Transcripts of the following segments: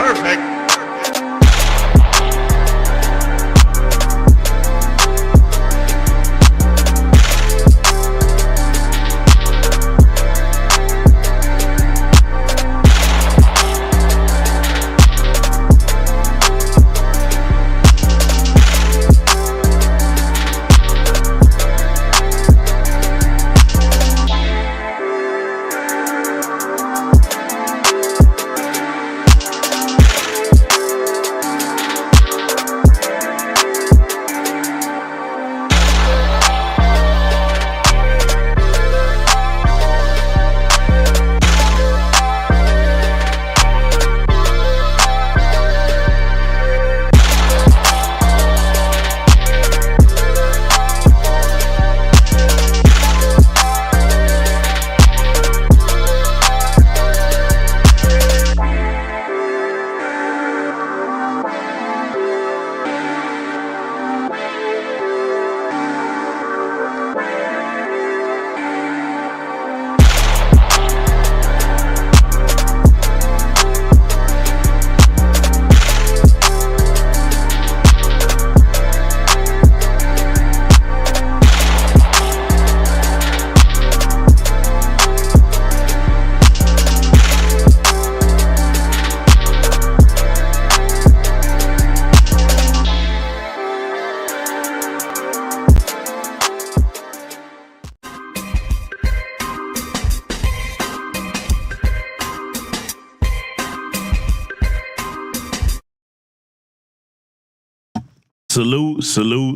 Perfect.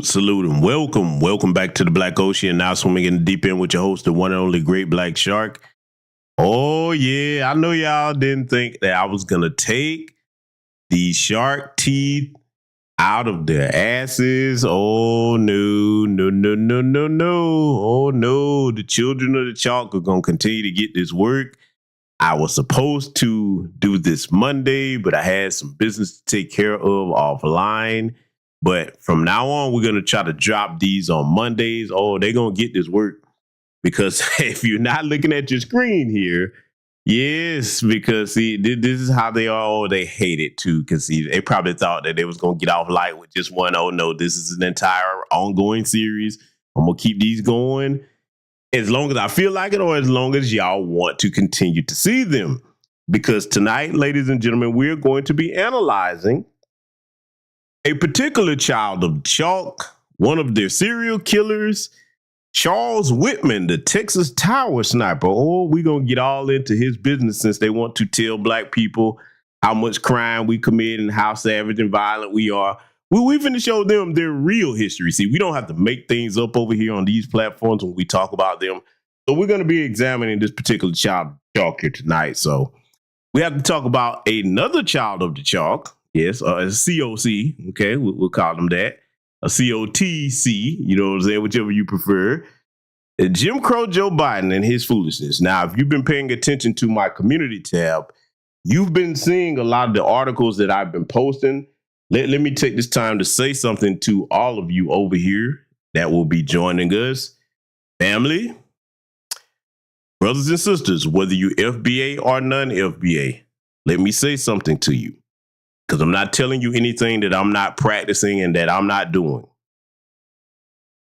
Salute, and welcome back to the Black Ocean. Now swimming in the deep end with your host, the one and only Great Black Shark. Oh yeah, I know y'all didn't think that I was gonna take the shark teeth out of their asses. Oh no. Oh no, the children of the chalk are gonna continue to get this work. I was supposed to do this Monday, but I had some business to take care of offline. But from now on, we're going to try to drop these on Mondays. Oh, they're going to get this work. Because if you're not looking at your screen here, yes, because see, this is how they are. Oh, they hate it too. Because they probably thought that they was going to get off light with just one. Oh, no, this is an entire ongoing series. I'm going to keep these going as long as I feel like it or as long as y'all want to continue to see them. Because tonight, ladies and gentlemen, we're going to be analyzing a particular child of chalk, one of their serial killers, Charles Whitman, the Texas Tower sniper. Oh, we're going to get all into his business since they want to tell black people how much crime we commit and how savage and violent we are. We're going to show them their real history. See, we don't have to make things up over here on these platforms when we talk about them. So we're going to be examining this particular child of chalk here tonight. So we have to talk about another child of the chalk. Yes, a COC, okay, we'll call them that. A COTC, you know what I'm saying, whichever you prefer. Jim Crow Joe Biden and his foolishness. Now, if you've been paying attention to my community tab, you've been seeing a lot of the articles that I've been posting. Let me take this time to say something to all of you over here that will be joining us. Family, brothers and sisters, whether you FBA or non-FBA, let me say something to you. Because I'm not telling you anything that I'm not practicing and that I'm not doing.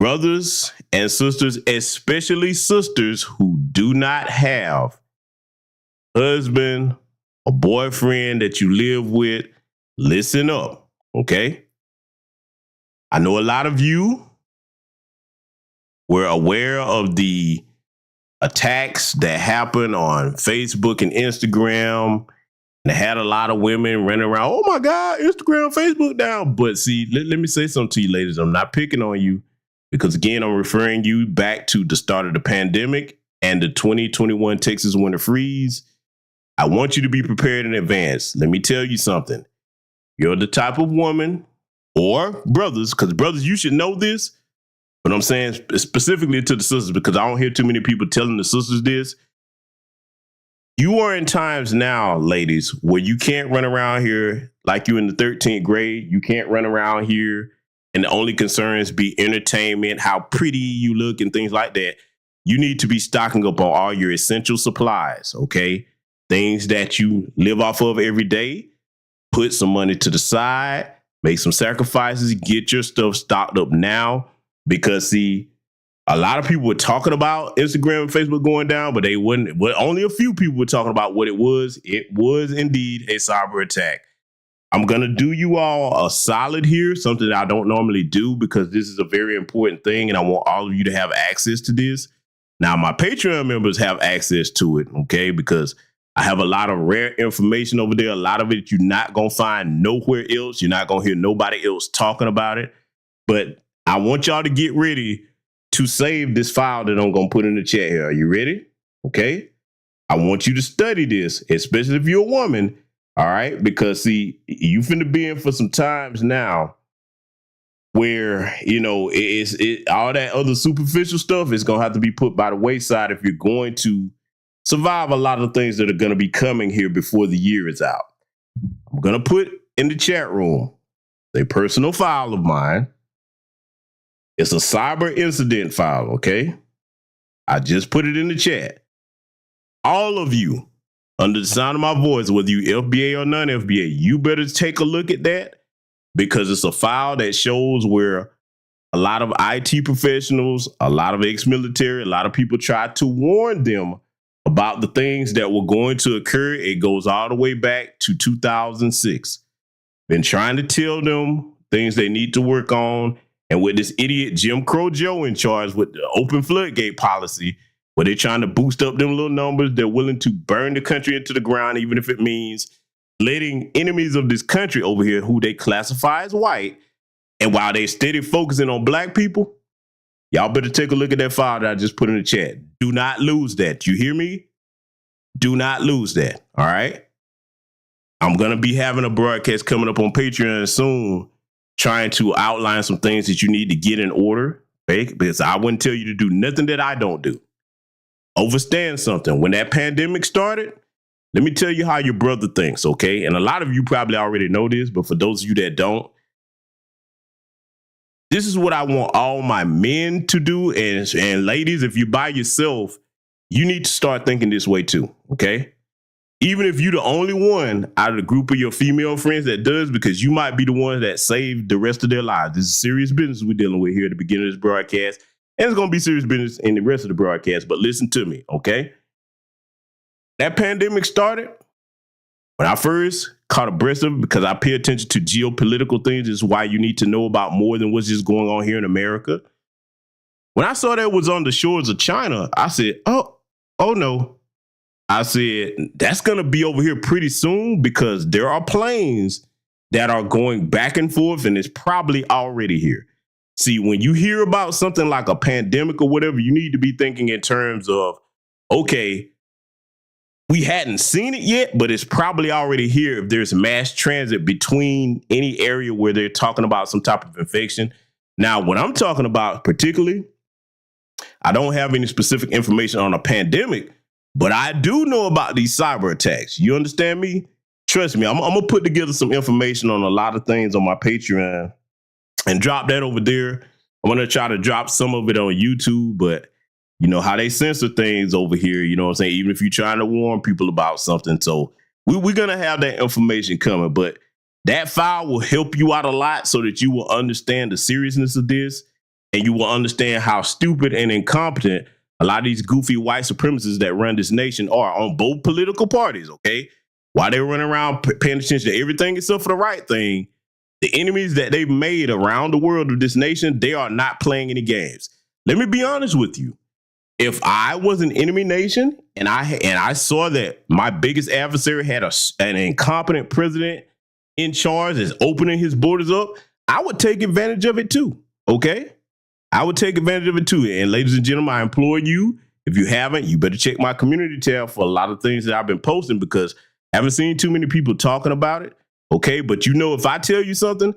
Brothers and sisters, especially sisters who do not have a husband or boyfriend that you live with, listen up, okay? I know a lot of you were aware of the attacks that happened on Facebook and Instagram. And they had a lot of women running around, oh my God, Instagram, Facebook down. But see, let me say something to you ladies. I'm not picking on you because, again, I'm referring you back to the start of the pandemic and the 2021 Texas winter freeze. I want you to be prepared in advance. Let me tell you something. You're the type of woman or brothers, because brothers, you should know this. But I'm saying specifically to the sisters because I don't hear too many people telling the sisters this. You are in times now, ladies, where you can't run around here like you in the 13th grade. You can't run around here and the only concerns be entertainment, how pretty you look and things like that. You need to be stocking up on all your essential supplies, okay? Things that you live off of every day. put some money to the side, make some sacrifices, get your stuff stocked up now. Because see, a lot of people were talking about Instagram and Facebook going down, but they wouldn't. But only a few people were talking about what it was. It was indeed a cyber attack. I'm going to do you all a solid here, something that I don't normally do because this is a very important thing and I want all of you to have access to this. Now, my Patreon members have access to it, okay, because I have a lot of rare information over there. A lot of it you're not going to find nowhere else. You're not going to hear nobody else talking about it. But I want y'all to get ready to save this file that I'm going to put in the chat here. Are you ready? Okay. I want you to study this, especially if you're a woman. All right. Because see, you finna be in for some times now where, you know, all that other superficial stuff is going to have to be put by the wayside if you're going to survive a lot of things that are going to be coming here before the year is out. I'm going to put in the chat room a personal file of mine. It's a cyber incident file, okay? I just put it in the chat. All of you, under the sound of my voice, whether you FBA or non-FBA, you better take a look at that because it's a file that shows where a lot of IT professionals, a lot of ex-military, a lot of people tried to warn them about the things that were going to occur. It goes all the way back to 2006. Been trying to tell them things they need to work on. And with this idiot Jim Crow Joe in charge with the open floodgate policy, where they're trying to boost up them little numbers, they're willing to burn the country into the ground, even if it means letting enemies of this country over here, who they classify as white, and while they steady focusing on black people, y'all better take a look at that file that I just put in the chat. Do not lose that. You hear me? Do not lose that. All right. I'm going to be having a broadcast coming up on Patreon soon, trying to outline some things that you need to get in order, okay? Because I wouldn't tell you to do nothing that I don't do. Overstand something. When that pandemic started, let me tell you how your brother thinks, okay? And a lot of you probably already know this, but for those of you that don't, this is what I want all my men to do. And ladies, if you're by yourself, you need to start thinking this way too, okay? Even if you're the only one out of the group of your female friends that does, because you might be the one that saved the rest of their lives. This is serious business we're dealing with here at the beginning of this broadcast. And it's going to be serious business in the rest of the broadcast. But listen to me, okay? That pandemic started when I first caught abreast of it, because I pay attention to geopolitical things. This is why you need to know about more than what's just going on here in America. When I saw that it was on the shores of China, I said, oh no. I said, that's going to be over here pretty soon because there are planes that are going back and forth and it's probably already here. See, when you hear about something like a pandemic or whatever, you need to be thinking in terms of, okay, we hadn't seen it yet, but it's probably already here if there's mass transit between any area where they're talking about some type of infection. Now, what I'm talking about particularly, I don't have any specific information on a pandemic, but I do know about these cyber attacks. You understand me? Trust me, I'm going to put together some information on a lot of things on my Patreon and drop that over there. I'm going to try to drop some of it on YouTube, but you know how they censor things over here, you know what I'm saying? Even if you're trying to warn people about something. So we're going to have that information coming, but that file will help you out a lot so that you will understand the seriousness of this and you will understand how stupid and incompetent a lot of these goofy white supremacists that run this nation are on both political parties, okay? While they're running around paying attention to everything except for the right thing, the enemies that they've made around the world of this nation, they are not playing any games. Let me be honest with you. If I was an enemy nation and I saw that my biggest adversary had an incompetent president in charge that's opening his borders up, I would take advantage of it too, okay? I would take advantage of it too. And ladies and gentlemen, I implore you, if you haven't, you better check my community tab for a lot of things that I've been posting because I haven't seen too many people talking about it. Okay. But you know, if I tell you something,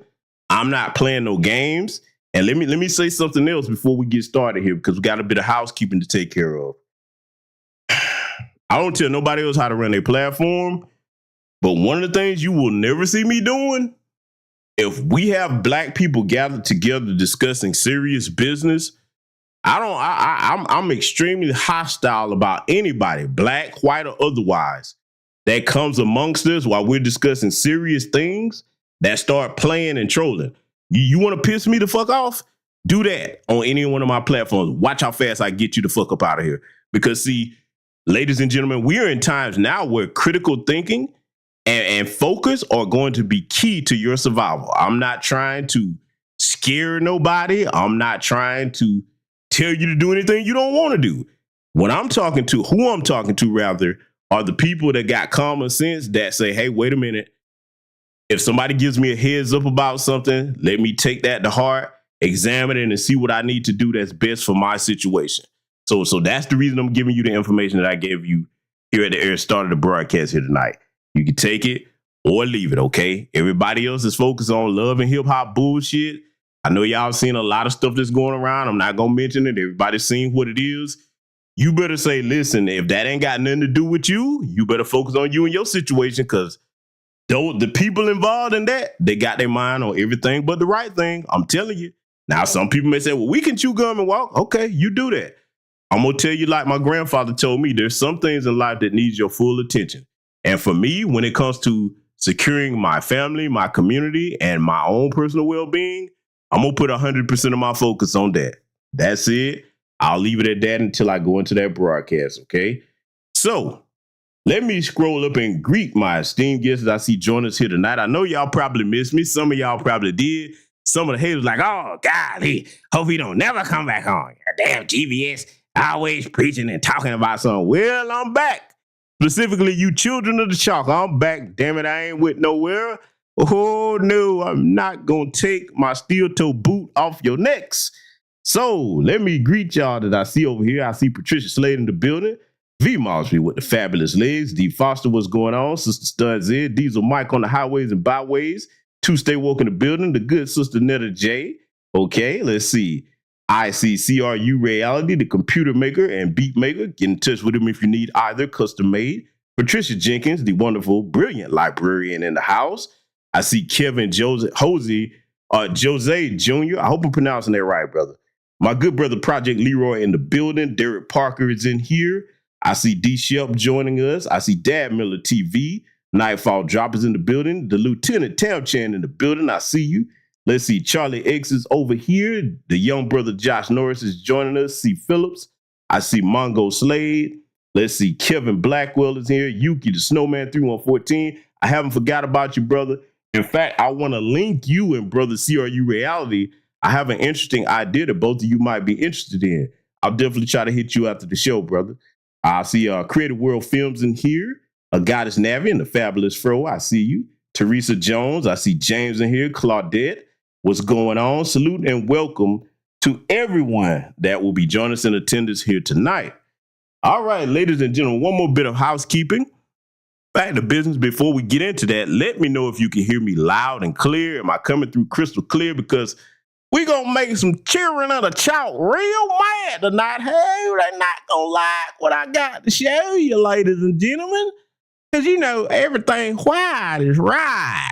I'm not playing no games. And let me say something else before we get started here, because we got a bit of housekeeping to take care of. I don't tell nobody else how to run their platform, but one of the things you will never see me doing, if we have black people gathered together discussing serious business, I'm extremely hostile about anybody, black, white, or otherwise, that comes amongst us while we're discussing serious things that start playing and trolling. You want to piss me the fuck off? Do that on any one of my platforms. Watch how fast I get you the fuck up out of here. Because see, ladies and gentlemen, we are in times now where critical thinking and focus are going to be key to your survival. I'm not trying to scare nobody. I'm not trying to tell you to do anything you don't want to do. What I'm talking to, who I'm talking to rather, are the people that got common sense that say, hey, wait a minute. If somebody gives me a heads up about something, let me take that to heart, examine it, and see what I need to do that's best for my situation. So that's the reason I'm giving you the information that I gave you here at the start of the broadcast here tonight. You can take it or leave it, okay? Everybody else is focused on love and hip hop bullshit. I know y'all seen a lot of stuff that's going around. I'm not going to mention it. Everybody's seen what it is. You better say, listen, if that ain't got nothing to do with you, you better focus on you and your situation, because the people involved in that, they got their mind on everything but the right thing. I'm telling you. Now, some people may say, well, we can chew gum and walk. Okay, you do that. I'm going to tell you, like my grandfather told me, there's some things in life that needs your full attention. And for me, when it comes to securing my family, my community, and my own personal well-being, I'm going to put 100% of my focus on that. That's it. I'll leave it at that until I go into that broadcast, okay? So let me scroll up and greet my esteemed guests that I see join us here tonight. I know y'all probably missed me. Some of y'all probably did. Some of the haters like, oh, golly, hope he don't never come back on. Damn, GBS, always preaching and talking about something. Well, I'm back. Specifically, you children of the chalk, I'm back. Damn it, I ain't went nowhere. Oh, no, I'm not going to take my steel toe boot off your necks. So let me greet y'all that I see over here. I see Patricia Slade in the building. V Mosby with the fabulous legs. D Foster, what's going on? Sister Studs Ed. Diesel Mike on the highways and byways. Two Stay Woke in the building. The good Sister Netta J. Okay, let's see. I see CRU Reality, the computer maker and beat maker. Get in touch with him if you need either custom made. Patricia Jenkins, the wonderful, brilliant librarian in the house. I see Kevin Jose Jr. I hope I'm pronouncing that right, brother. My good brother Project Leroy in the building. Derek Parker is in here. I see D Shep joining us. I see Dad Miller TV. Nightfall Droppers in the building. The Lieutenant Town-Chan in the building. I see you. Let's see. Charlie X is over here. The young brother Josh Norris is joining us. C. Phillips. I see Mongo Slade. Let's see. Kevin Blackwell is here. Yuki the Snowman 3114. I haven't forgot about you, brother. In fact, I want to link you and brother CRU Reality. I have an interesting idea that both of you might be interested in. I'll definitely try to hit you after the show, brother. I see Creative World Films in here. Goddess Navi and the Fabulous Fro. I see you. Teresa Jones. I see James in here. Claudette. What's going on? Salute and welcome to everyone that will be joining us in attendance here tonight. All right, ladies and gentlemen, one more bit of housekeeping. Back to business. Before we get into that, let me know if you can hear me loud and clear. Am I coming through crystal clear? Because we're going to make some children of the chalk real mad tonight. Hey, they're not going to like what I got to show you, ladies and gentlemen. Because, you know, everything white is right.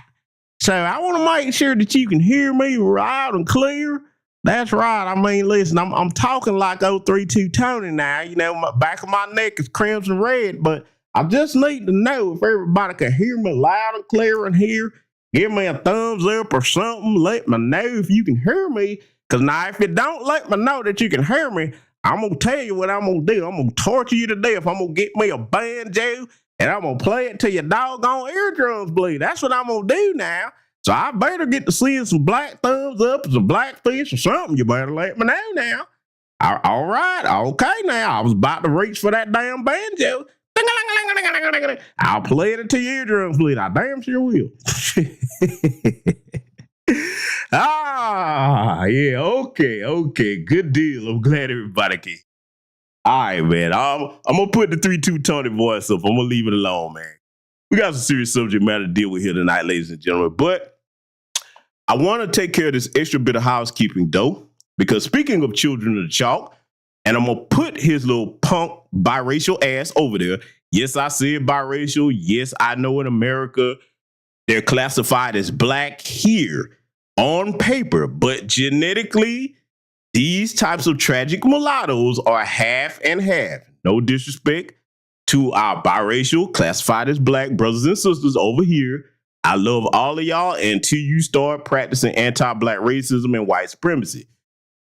So I want to make sure that you can hear me loud and clear. That's right. I mean, listen, I'm talking like 032 Tony now. You know, my back of my neck is crimson red, but I just need to know if everybody can hear me loud and clear in here. Give me a thumbs up or something. Let me know if you can hear me. Because now, if you don't let me know that you can hear me, I'm going to tell you what I'm going to do. I'm going to torture you to death. I'm going to get me a banjo, and I'm going to play it till your doggone eardrums bleed. That's what I'm going to do now. So I better get to seeing some black thumbs up, some black fish or something. You better let me know now. All right. Okay, now. I was about to reach for that damn banjo. I'll play it until your eardrums bleed. I damn sure will. Yeah, okay. Good deal. I'm glad everybody came. All right, man. I'm going to put the 3-2 Tony voice up. I'm going to leave it alone, man. We got some serious subject matter to deal with here tonight, ladies and gentlemen. But I want to take care of this extra bit of housekeeping, though, because speaking of children of the chalk, and I'm going to put his little punk biracial ass over there. Yes, I said biracial. Yes, I know in America they're classified as black here on paper, but genetically, these types of tragic mulattoes are half and half. No disrespect to our biracial, classified as black brothers and sisters over here. I love all of y'all until you start practicing anti-black racism and white supremacy.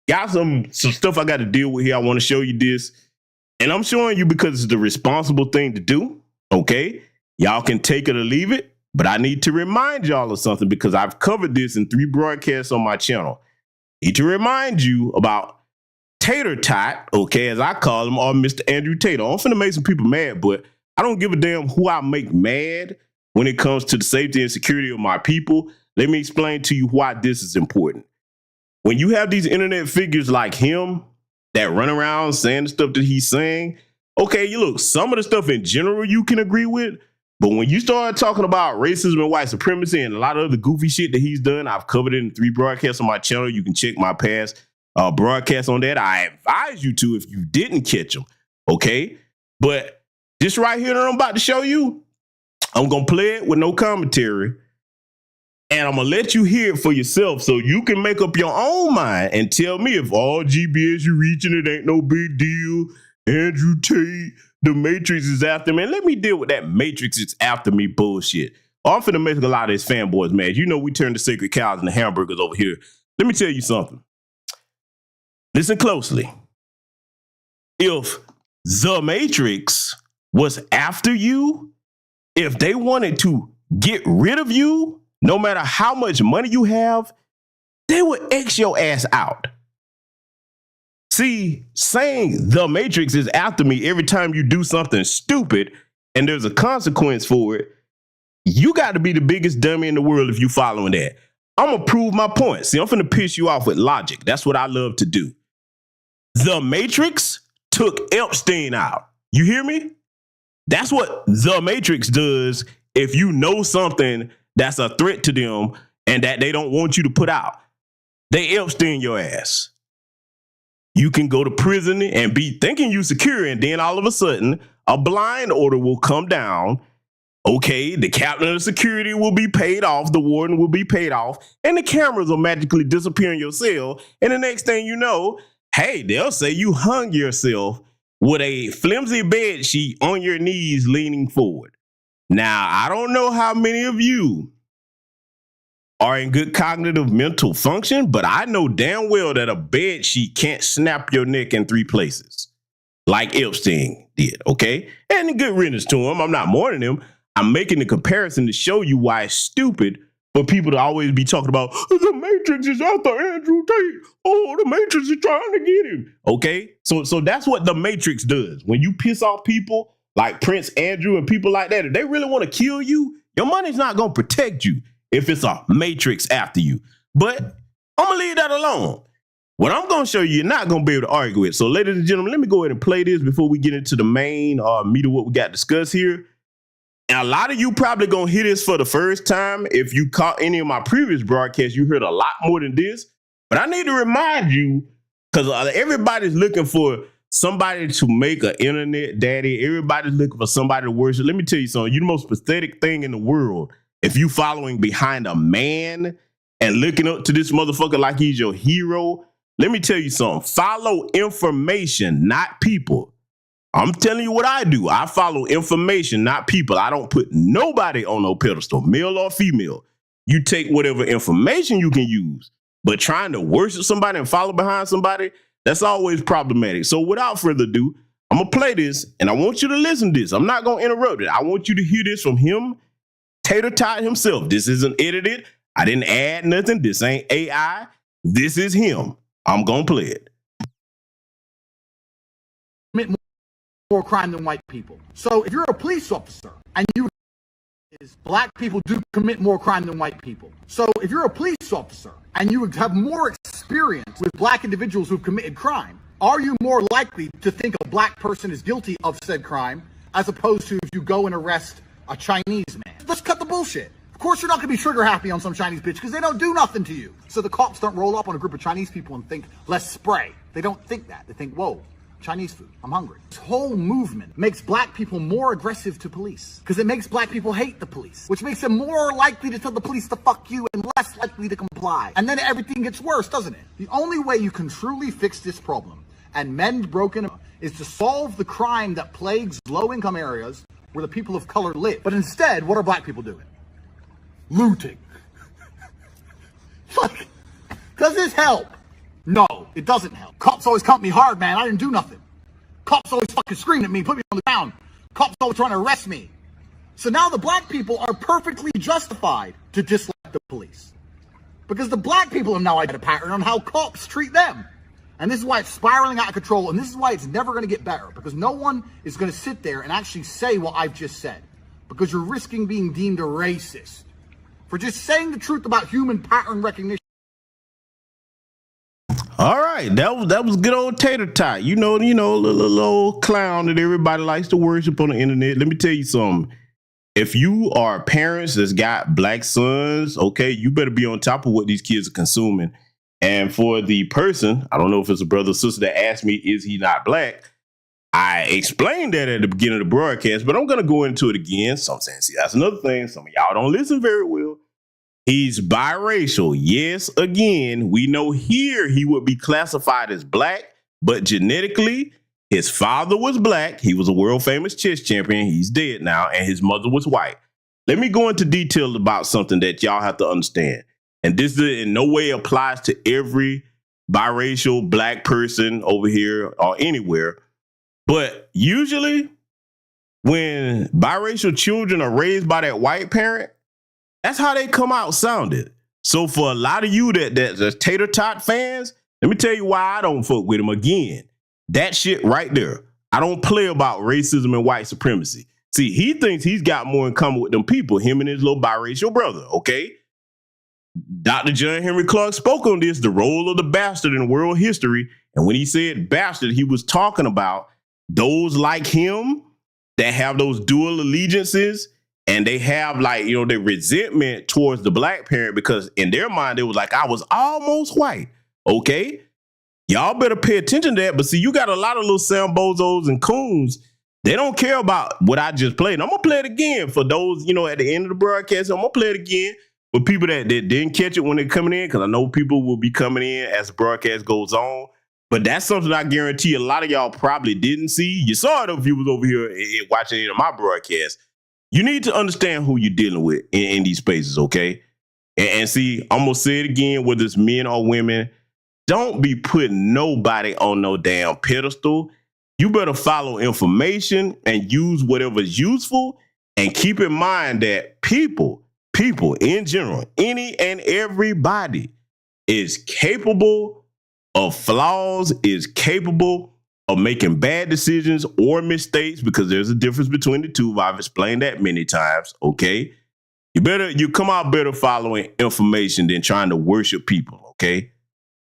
Got some stuff I got to deal with here. I want to show you this. And I'm showing you because it's the responsible thing to do. Okay? Y'all can take it or leave it. But I need to remind y'all of something because I've covered this in 3 broadcasts on my channel. I need to remind you about Tater Tot, okay, as I call him, or Mr. Andrew Tate. I'm finna make some people mad, but I don't give a damn who I make mad when it comes to the safety and security of my people. Let me explain to you why this is important. When you have these internet figures like him that run around saying the stuff that he's saying, okay, you look, some of the stuff in general you can agree with, but when you start talking about racism and white supremacy and a lot of other goofy shit that he's done, I've covered it in 3 broadcasts on my channel. You can check my past broadcasts on that. I advise you to if you didn't catch them, okay? But this right here that I'm about to show you, I'm going to play it with no commentary, and I'm going to let you hear it for yourself so you can make up your own mind and tell me if all GBS you reaching, it ain't no big deal. Andrew Tate, the Matrix is after me. And let me deal with that Matrix is after me bullshit. I'm finna make a lot of his fanboys mad. You know we turn the sacred cows into hamburgers over here. Let me tell you something. Listen closely. If the Matrix was after you, if they wanted to get rid of you, no matter how much money you have, they would X your ass out. See, saying the Matrix is after me every time you do something stupid and there's a consequence for it, you got to be the biggest dummy in the world if you following that. I'm going to prove my point. See, I'm finna piss you off with logic. That's what I love to do. The Matrix took Epstein out. You hear me? That's what the Matrix does if you know something that's a threat to them and that they don't want you to put out. They Epstein your ass. You can go to prison and be thinking you secure, and then all of a sudden, a blind order will come down. Okay, the captain of security will be paid off, the warden will be paid off, and the cameras will magically disappear in your cell. And the next thing you know, hey, they'll say you hung yourself with a flimsy bed sheet on your knees leaning forward. Now, I don't know how many of you are in good cognitive mental function, but I know damn well that a bed sheet can't snap your neck in 3 places like Epstein did, okay? And good riddance to him. I'm not mourning him. I'm making the comparison to show you why it's stupid for people to always be talking about the Matrix is after Andrew Tate. Oh, the Matrix is trying to get him. Okay, so that's what the Matrix does. When you piss off people like Prince Andrew and people like that, if they really want to kill you, your money's not going to protect you if it's a Matrix after you. But I'm going to leave that alone. What I'm going to show you, you're not going to be able to argue with. So, ladies and gentlemen, let me go ahead and play this before we get into the main meat of what we got discussed here. And a lot of you probably going to hear this for the first time. If you caught any of my previous broadcasts, you heard a lot more than this. But I need to remind you, because everybody's looking for somebody to make an internet daddy. Everybody's looking for somebody to worship. Let me tell you something. You're the most pathetic thing in the world if you following behind a man and looking up to this motherfucker like he's your hero. Let me tell you something. Follow information, not people. I'm telling you what I do. I follow information, not people. I don't put nobody on no pedestal, male or female. You take whatever information you can use, but trying to worship somebody and follow behind somebody, that's always problematic. So without further ado, I'm going to play this, and I want you to listen to this. I'm not going to interrupt it. I want you to hear this from him, Tater Tot himself. This isn't edited. I didn't add nothing. This ain't AI. This is him. I'm going to play it. Commit more crime than white people. So if you're a police officer and black people do commit more crime than white people. So if you're a police officer and you have more experience with black individuals who've committed crime, are you more likely to think a black person is guilty of said crime as opposed to if you go and arrest a Chinese man? Let's cut the bullshit. Of course, you're not going to be trigger happy on some Chinese bitch because they don't do nothing to you. So the cops don't roll up on a group of Chinese people and think, let's spray. They don't think that. They think, whoa, Chinese food, I'm hungry. This whole movement makes black people more aggressive to police because it makes black people hate the police, which makes them more likely to tell the police to fuck you and less likely to comply. And then everything gets worse, doesn't it? The only way you can truly fix this problem and mend broken is to solve the crime that plagues low-income areas where the people of color live. But instead, what are black people doing? Looting. Like, does this help? No, it doesn't help. Cops always caught me hard, man. I didn't do nothing. Cops always fucking screamed at me, put me on the ground. Cops always trying to arrest me. So now the black people are perfectly justified to dislike the police. Because the black people have now identified a pattern on how cops treat them. And this is why it's spiraling out of control, and this is why it's never going to get better. Because no one is going to sit there and actually say what I've just said. Because you're risking being deemed a racist for just saying the truth about human pattern recognition. All right, that was good old Tater Tot. You know, little old clown that everybody likes to worship on the internet. Let me tell you something. If you are parents that's got black sons, okay, you better be on top of what these kids are consuming. And for the person, I don't know if it's a brother or sister that asked me, is he not black? I explained that at the beginning of the broadcast, but I'm going to go into it again. So I'm saying, see, that's another thing. Some of y'all don't listen very well. He's biracial. Yes, again, we know here he would be classified as black, but genetically, his father was black. He was a world famous chess champion. He's dead now. And his mother was white. Let me go into detail about something that y'all have to understand. And this in no way applies to every biracial black person over here or anywhere. But usually when biracial children are raised by that white parent, that's how they come out sounded. So for a lot of you that's Tater Tot fans, let me tell you why I don't fuck with him again. That shit right there. I don't play about racism and white supremacy. See, he thinks he's got more in common with them people, him and his little biracial brother, okay? Dr. John Henry Clark spoke on this, the role of the bastard in world history. And when he said bastard, he was talking about those like him that have those dual allegiances, and they have like, their resentment towards the black parent because in their mind, it was like, I was almost white, okay? Y'all better pay attention to that. But see, you got a lot of little Sambozos and coons. They don't care about what I just played. I'm going to play it again for those, at the end of the broadcast. I'm going to play it again for people that didn't catch it when they're coming in, because I know people will be coming in as the broadcast goes on. But that's something I guarantee a lot of y'all probably didn't see. You saw it if you was over here watching it on my broadcast. You need to understand who you're dealing with in these spaces, okay? And see, I'm going to say it again, whether it's men or women. Don't be putting nobody on no damn pedestal. You better follow information and use whatever's useful. And keep in mind that people in general, any and everybody is capable of flaws, is capable of making bad decisions or mistakes, because there's a difference between the two. I've explained that many times, okay? You come out better following information than trying to worship people, okay?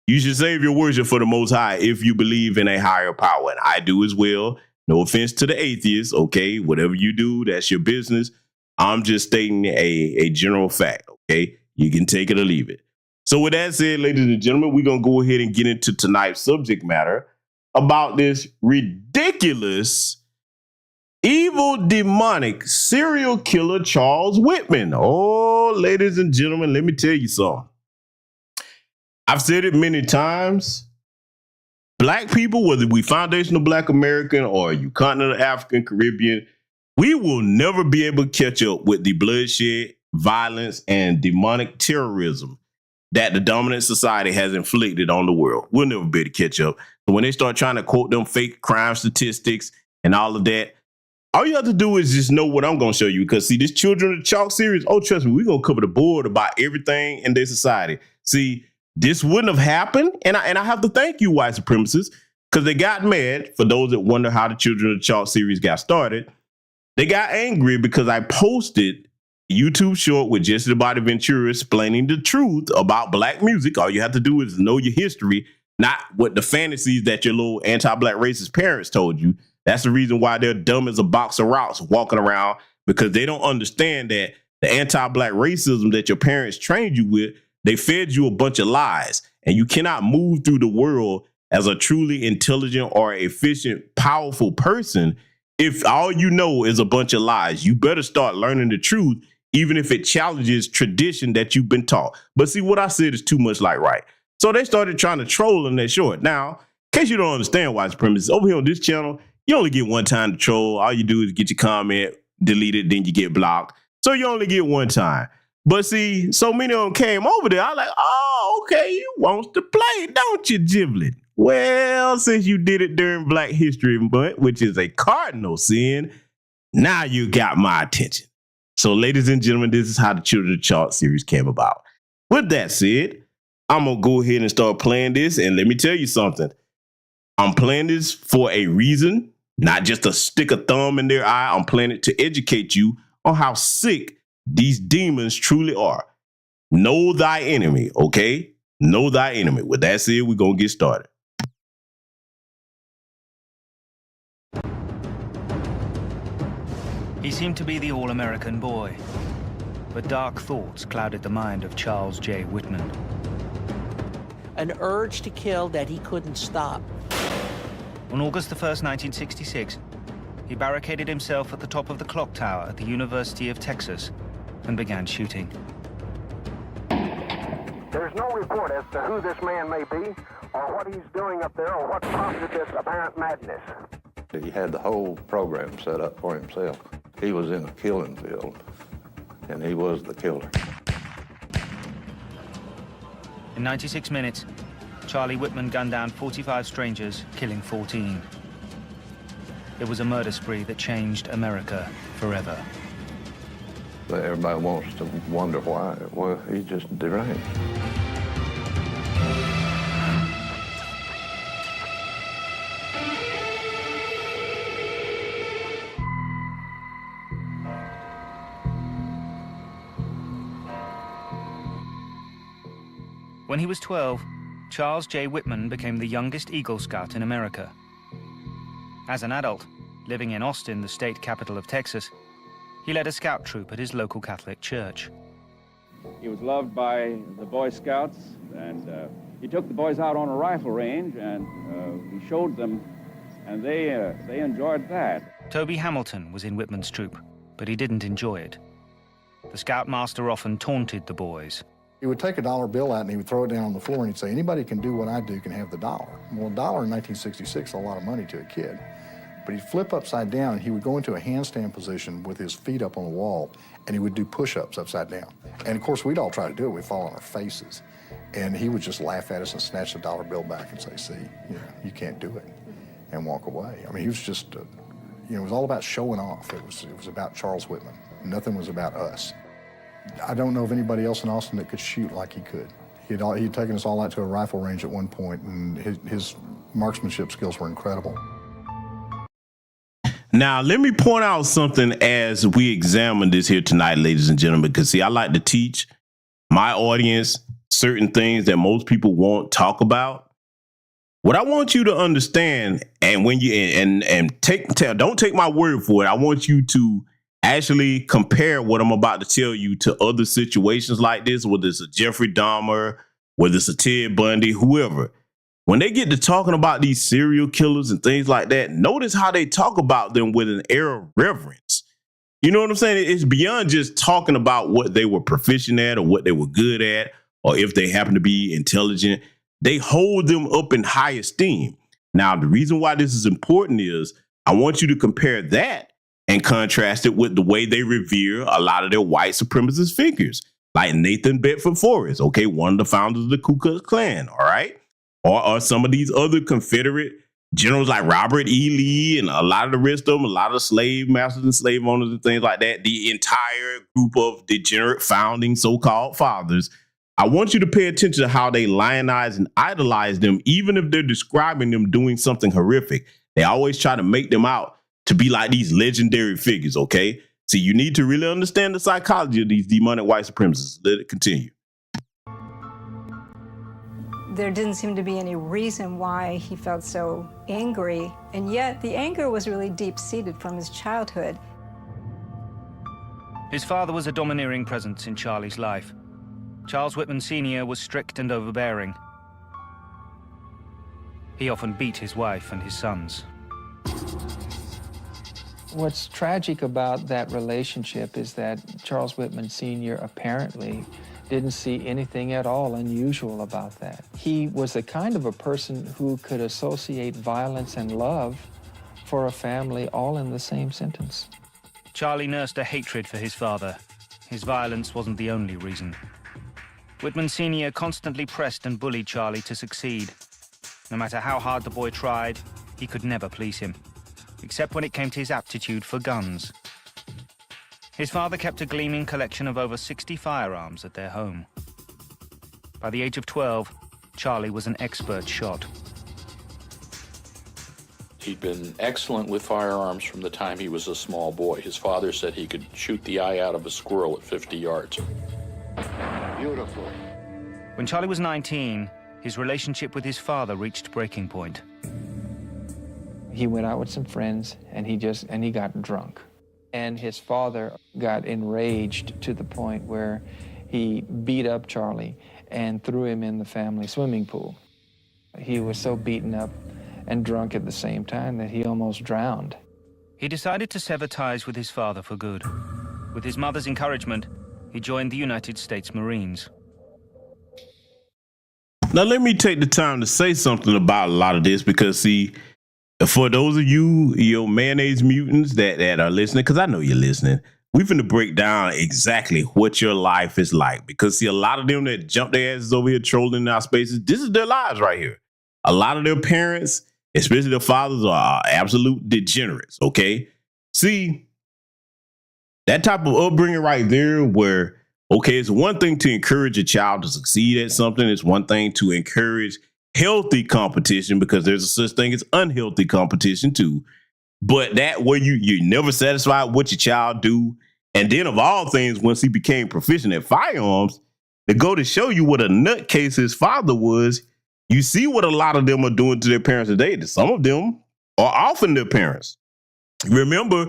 You should save your worship for the Most High if you believe in a higher power. And I do as well. No offense to the atheists, okay? Whatever you do, that's your business. I'm just stating a general fact, okay? You can take it or leave it. So with that said, ladies and gentlemen, we're going to go ahead and get into tonight's subject matter about this ridiculous, evil, demonic serial killer, Charles Whitman. Oh, ladies and gentlemen, let me tell you something. I've said it many times. Black people, whether we foundational Black American or you continental African, Caribbean, we will never be able to catch up with the bloodshed, violence, and demonic terrorism that the dominant society has inflicted on the world. We'll never be able to catch up. So when they start trying to quote them fake crime statistics and all of that, all you have to do is just know what I'm going to show you. Because see, this Children of the Chalk series, oh, trust me, we're going to cover the board about everything in their society. See, this wouldn't have happened. And I have to thank you, white supremacists, because they got mad. For those that wonder how the Children of the Chalk series got started, they got angry because I posted a YouTube short with Jesse the Body Ventura explaining the truth about Black music. All you have to do is know your history, not what the fantasies that your little anti-Black racist parents told you. That's the reason why they're dumb as a box of rocks walking around, because they don't understand that the anti-Black racism that your parents trained you with, they fed you a bunch of lies, and you cannot move through the world as a truly intelligent or efficient, powerful person if all you know is a bunch of lies. You better start learning the truth, even if it challenges tradition that you've been taught. But see, what I said is too much like right. So they started trying to troll in that short. Now, In case you don't understand white supremacists, over here on this channel, you only get one time to troll. All you do is get your comment, delete it, then you get blocked. So you only get one time. But see, so many of them came over there. I like, oh, okay, you wants to play, don't you, Giblet? Well, since you did it during Black History Month, which is a cardinal sin, now you got my attention. So, ladies and gentlemen, this is how the Children of the Chalk series came about. With that said, I'm going to go ahead and start playing this. And let me tell you something. I'm playing this for a reason, not just to stick a thumb in their eye. I'm playing it to educate you on how sick these demons truly are. Know thy enemy, okay? Know thy enemy. With that said, we're going to get started. He seemed to be the all-American boy, but dark thoughts clouded the mind of Charles J. Whitman. An urge to kill that he couldn't stop. On August the 1st, 1966, he barricaded himself at the top of the clock tower at the University of Texas and began shooting. There's no report as to who this man may be, or what he's doing up there, or what prompted this apparent madness. He had the whole program set up for himself. He was in a killing field, and he was the killer. In 96 minutes, Charlie Whitman gunned down 45 strangers, killing 14. It was a murder spree that changed America forever. But everybody wants to wonder why. Well, he's just deranged. When he was 12, Charles J. Whitman became the youngest Eagle Scout in America. As an adult, living in Austin, the state capital of Texas, he led a scout troop at his local Catholic church. He was loved by the Boy Scouts, and he took the boys out on a rifle range, and he showed them, and they enjoyed that. Toby Hamilton was in Whitman's troop, but he didn't enjoy it. The scoutmaster often taunted the boys. He would take a dollar bill out and he would throw it down on the floor and he'd say, anybody can do what I do can have the dollar. Well, a dollar in 1966 is a lot of money to a kid. But he'd flip upside down and he would go into a handstand position with his feet up on the wall and he would do push-ups upside down. And of course, we'd all try to do it. We'd fall on our faces. And he would just laugh at us and snatch the dollar bill back and say, see, you can't do it, and walk away. I mean, he was just, it was all about showing off. It was about Charles Whitman. Nothing was about us. I don't know of anybody else in Austin that could shoot like he could. He'd taken us all out to a rifle range at one point, and his marksmanship skills were incredible. Now, let me point out something as we examine this here tonight, ladies and gentlemen, because, see, I like to teach my audience certain things that most people won't talk about. What I want you to understand, and when you don't take my word for it, I want you to actually compare what I'm about to tell you to other situations like this, whether it's a Jeffrey Dahmer, whether it's a Ted Bundy, whoever. When they get to talking about these serial killers and things like that, notice how they talk about them with an air of reverence. You know what I'm saying? It's beyond just talking about what they were proficient at or what they were good at, or if they happen to be intelligent. They hold them up in high esteem. Now, the reason why this is important is I want you to compare that and contrast it with the way they revere a lot of their white supremacist figures, like Nathan Bedford Forrest, okay, one of the founders of the Ku Klux Klan, all right? Or some of these other Confederate generals like Robert E. Lee and a lot of the rest of them, a lot of slave masters and slave owners and things like that, the entire group of degenerate founding so-called fathers. I want you to pay attention to how they lionize and idolize them, even if they're describing them doing something horrific. They always try to make them out to be like these legendary figures, okay? So you need to really understand the psychology of these demonic white supremacists. Let it continue. There didn't seem to be any reason why he felt so angry, and yet the anger was really deep-seated from his childhood. His father was a domineering presence in Charlie's life. Charles Whitman Sr. was strict and overbearing. He often beat his wife and his sons. What's tragic about that relationship is that Charles Whitman Sr. apparently didn't see anything at all unusual about that. He was the kind of a person who could associate violence and love for a family all in the same sentence. Charlie nursed a hatred for his father. His violence wasn't the only reason. Whitman Sr. constantly pressed and bullied Charlie to succeed. No matter how hard the boy tried, he could never please him, except when it came to his aptitude for guns. His father kept a gleaming collection of over 60 firearms at their home. By the age of 12, Charlie was an expert shot. He'd been excellent with firearms from the time he was a small boy. His father said he could shoot the eye out of a squirrel at 50 yards. Beautiful. When Charlie was 19, his relationship with his father reached breaking point. He went out with some friends, and he got drunk. And his father got enraged to the point where he beat up Charlie and threw him in the family swimming pool. He was so beaten up and drunk at the same time that he almost drowned. He decided to sever ties with his father for good. With his mother's encouragement, he joined the United States Marines. Now, let me take the time to say something about a lot of this, because, see, for those of you, mayonnaise mutants that are listening, because I know you're listening, we're finna break down exactly what your life is like. Because, see, a lot of them that jump their asses over here trolling in our spaces, this is their lives right here. A lot of their parents, especially their fathers, are absolute degenerates, okay? See, that type of upbringing right there where, okay, it's one thing to encourage a child to succeed at something. It's one thing to encourage healthy competition, because there's a such thing as unhealthy competition too. But that where you're never satisfied with what your child do. And then of all things, once he became proficient at firearms, to go to show you what a nutcase his father was, you see what a lot of them are doing to their parents today. Some of them are often their parents. Remember,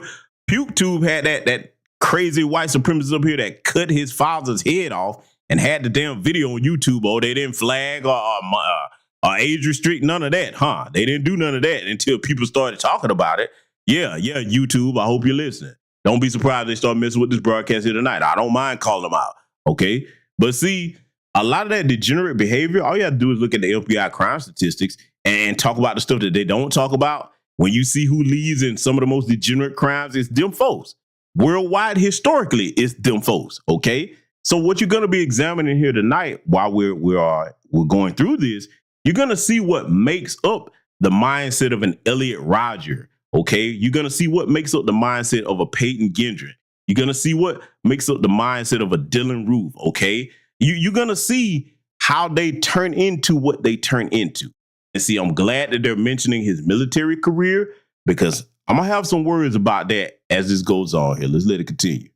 PukeTube had that crazy white supremacist up here that cut his father's head off and had the damn video on YouTube. Oh, they didn't flag or age restrict, none of that, huh? They didn't do none of that until people started talking about it. Yeah, YouTube, I hope you're listening. Don't be surprised they start messing with this broadcast here tonight. I don't mind calling them out, okay? But see, a lot of that degenerate behavior, all you have to do is look at the FBI crime statistics and talk about the stuff that they don't talk about. When you see who leads in some of the most degenerate crimes, it's them folks. Worldwide, historically, it's them folks, okay? So what you're going to be examining here tonight while we're going through this, you're going to see what makes up the mindset of an Elliot Rodger, okay? You're going to see what makes up the mindset of a Peyton Gendron. You're going to see what makes up the mindset of a Dylan Roof, okay? You're going to see how they turn into what they turn into. And see, I'm glad that they're mentioning his military career, because I'm going to have some words about that as this goes on here. Let's let it continue.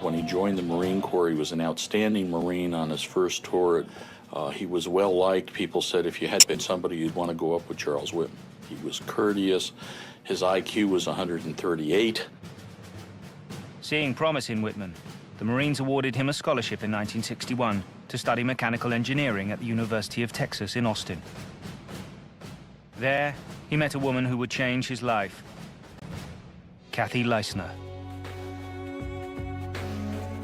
When he joined the Marine Corps, he was an outstanding Marine on his first tour. He was well-liked. People said if you had been somebody, you'd want to go up with Charles Whitman. He was courteous. His IQ was 138. Seeing promise in Whitman, the Marines awarded him a scholarship in 1961 to study mechanical engineering at the University of Texas in Austin. There, he met a woman who would change his life, Kathy Leisner.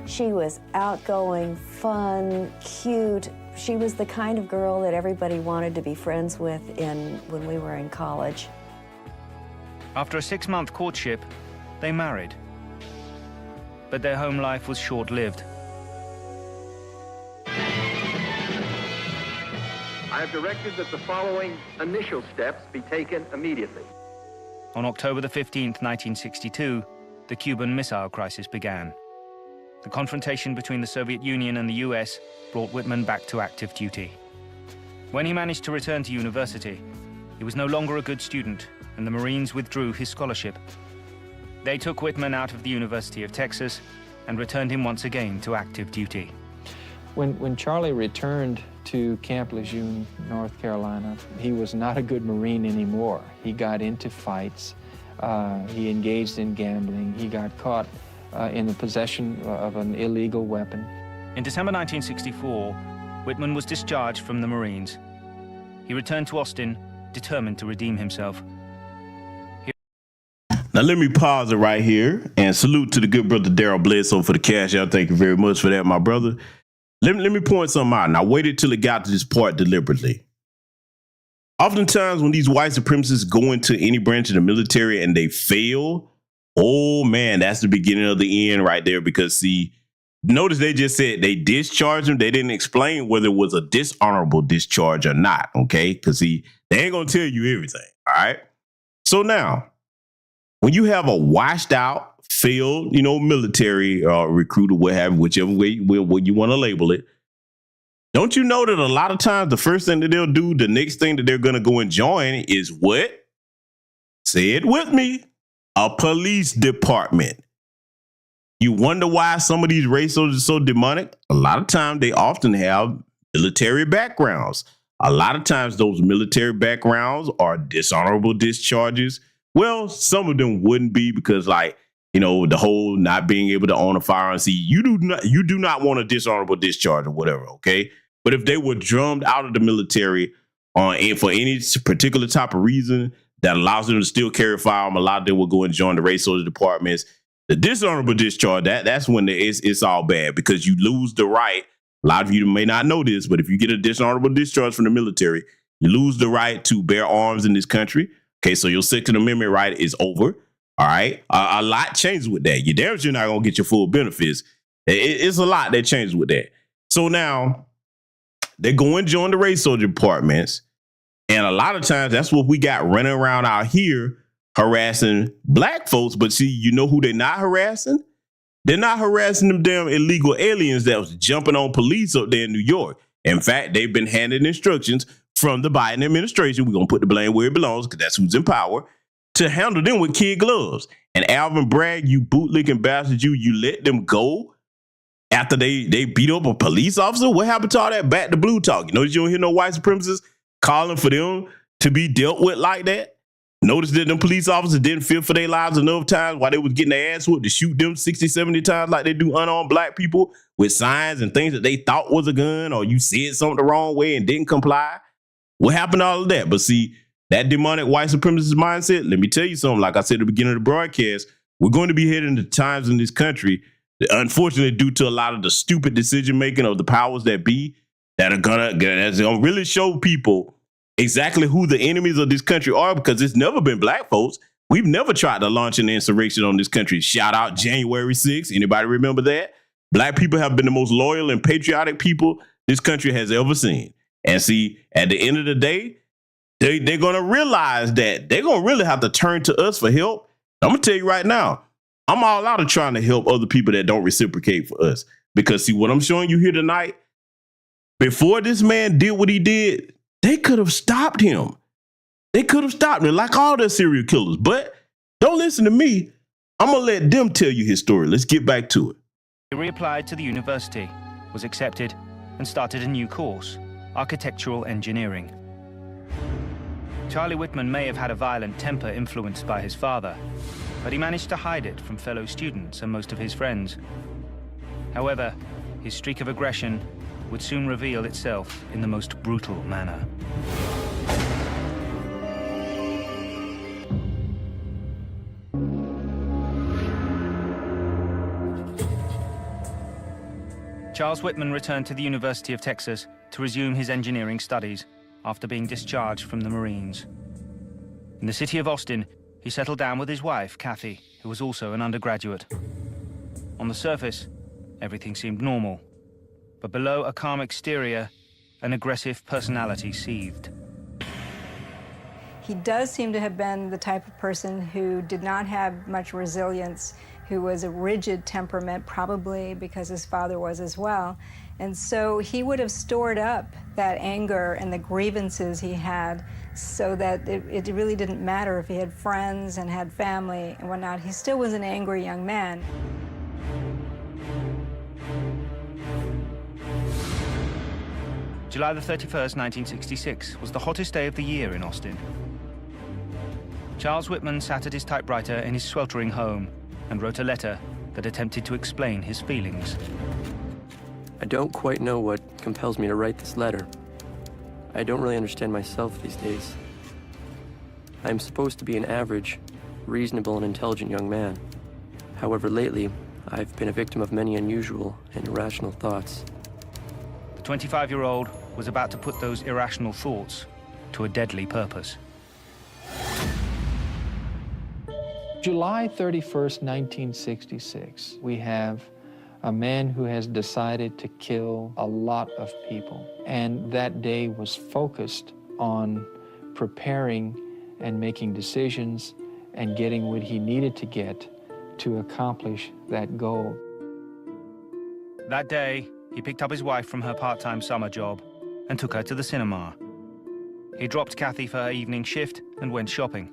She was outgoing, fun, cute. She was the kind of girl that everybody wanted to be friends with when we were in college. After a 6-month courtship, they married. But their home life was short-lived. I have directed that the following initial steps be taken immediately. On October the 15th, 1962, the Cuban Missile Crisis began. The confrontation between the Soviet Union and the US brought Whitman back to active duty. When he managed to return to university, he was no longer a good student, and the Marines withdrew his scholarship. They took Whitman out of the University of Texas and returned him once again to active duty. When Charlie returned to Camp Lejeune, North Carolina, he was not a good Marine anymore. He got into fights. He engaged in gambling. He got caught in the possession of an illegal weapon. In December 1964, Whitman was discharged from the Marines. He returned to Austin, determined to redeem himself. Now, let me pause it right here and salute to the good brother Daryl Bledsoe for the cash out. Thank you very much for that, my brother. Let me point something out. And I waited till it got to this part deliberately. Oftentimes, when these white supremacists go into any branch of the military and they fail, oh, man, that's the beginning of the end right there. Because, see, notice they just said they discharged him. They didn't explain whether it was a dishonorable discharge or not, okay? Because, see, they ain't going to tell you everything, all right? So now, when you have a washed out, failed, military recruit or what have you, whichever way what you want to label it, don't you know that a lot of times the first thing that they'll do, the next thing that they're going to go and join is what? Say it with me. A police department. You wonder why some of these race soldiers are so demonic? A lot of times they often have military backgrounds. A lot of times those military backgrounds are dishonorable discharges. Well, some of them wouldn't be because, the whole not being able to own a firearm. See, you do not want a dishonorable discharge or whatever, okay? But if they were drummed out of the military for any particular type of reason that allows them to still carry a firearm, a lot of them will go and join the race soldier departments. The dishonorable discharge, that's when it's all bad because you lose the right. A lot of you may not know this, but if you get a dishonorable discharge from the military, you lose the right to bear arms in this country. Okay, so your Second Amendment right is over. All right. A lot changes with that. You damn sure not going to get your full benefits. It's a lot that changes with that. So now they go and join the race soldier departments. And a lot of times that's what we got running around out here harassing black folks. But see, you know who they're not harassing? They're not harassing them damn illegal aliens that was jumping on police up there in New York. In fact, they've been handed instructions from the Biden administration. We're going to put the blame where it belongs because that's who's in power, to handle them with kid gloves. And Alvin Bragg, you bootlicking bastard, you let them go after they beat up a police officer? What happened to all that back to blue talk? You notice you don't hear no white supremacists calling for them to be dealt with like that? Notice that them police officers didn't fear for their lives enough times while they was getting their ass whooped to shoot them 60, 70 times like they do unarmed black people with signs and things that they thought was a gun, or you said something the wrong way and didn't comply. What happened to all of that? But see, that demonic white supremacist mindset, let me tell you something. Like I said at the beginning of the broadcast, we're going to be heading to times in this country that, unfortunately, due to a lot of the stupid decision making of the powers that be, that are gonna really show people exactly who the enemies of this country are, because it's never been black folks. We've never tried to launch an insurrection on this country. Shout out January 6th. Anybody remember that? Black people have been the most loyal and patriotic people this country has ever seen. And see, at the end of the day, they're going to realize that they're going to really have to turn to us for help. I'm going to tell you right now, I'm all out of trying to help other people that don't reciprocate for us. Because see, what I'm showing you here tonight, before this man did what he did, they could have stopped him. They could have stopped him like all the serial killers. But don't listen to me. I'm going to let them tell you his story. Let's get back to it. He reapplied to the university, was accepted, and started a new course, architectural engineering. Charlie Whitman may have had a violent temper influenced by his father, but he managed to hide it from fellow students and most of his friends. However, his streak of aggression would soon reveal itself in the most brutal manner. Charles Whitman returned to the University of Texas to resume his engineering studies after being discharged from the Marines. In the city of Austin, he settled down with his wife, Kathy, who was also an undergraduate. On the surface, everything seemed normal, but below a calm exterior, an aggressive personality seethed. He does seem to have been the type of person who did not have much resilience, who was a rigid temperament, probably because his father was as well. And so he would have stored up that anger and the grievances he had so that it really didn't matter if he had friends and had family and whatnot. He still was an angry young man. July the 31st, 1966 was the hottest day of the year in Austin. Charles Whitman sat at his typewriter in his sweltering home and wrote a letter that attempted to explain his feelings. I don't quite know what compels me to write this letter. I don't really understand myself these days. I'm supposed to be an average, reasonable and intelligent young man. However, lately, I've been a victim of many unusual and irrational thoughts. The 25-year-old was about to put those irrational thoughts to a deadly purpose. July 31st, 1966, we have a man who has decided to kill a lot of people. And that day was focused on preparing and making decisions and getting what he needed to get to accomplish that goal. That day, he picked up his wife from her part-time summer job and took her to the cinema. He dropped Kathy for her evening shift and went shopping,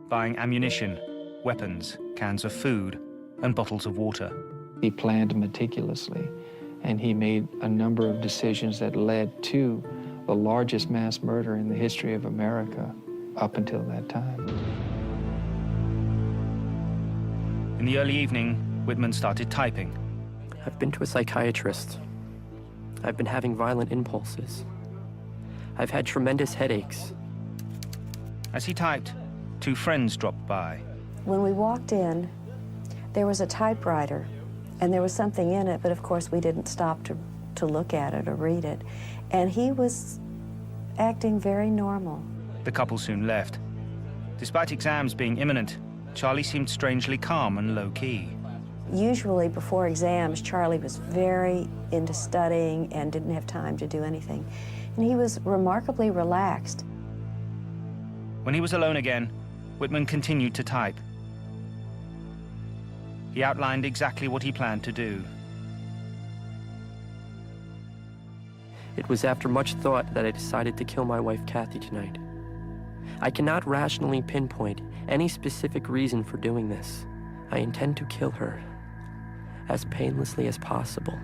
buying ammunition, weapons, cans of food, and bottles of water. He planned meticulously, and he made a number of decisions that led to the largest mass murder in the history of America up until that time. In the early evening, Whitman started typing. I've been to a psychiatrist. I've been having violent impulses. I've had tremendous headaches. As he typed, two friends dropped by. When we walked in, there was a typewriter, and there was something in it, but of course we didn't stop to look at it or read it. And he was acting very normal. The couple soon left. Despite exams being imminent, Charlie seemed strangely calm and low-key. Usually before exams, Charlie was very into studying and didn't have time to do anything. And he was remarkably relaxed. When he was alone again, Whitman continued to type. He outlined exactly what he planned to do. It was after much thought that I decided to kill my wife, Kathy, tonight. I cannot rationally pinpoint any specific reason for doing this. I intend to kill her as painlessly as possible.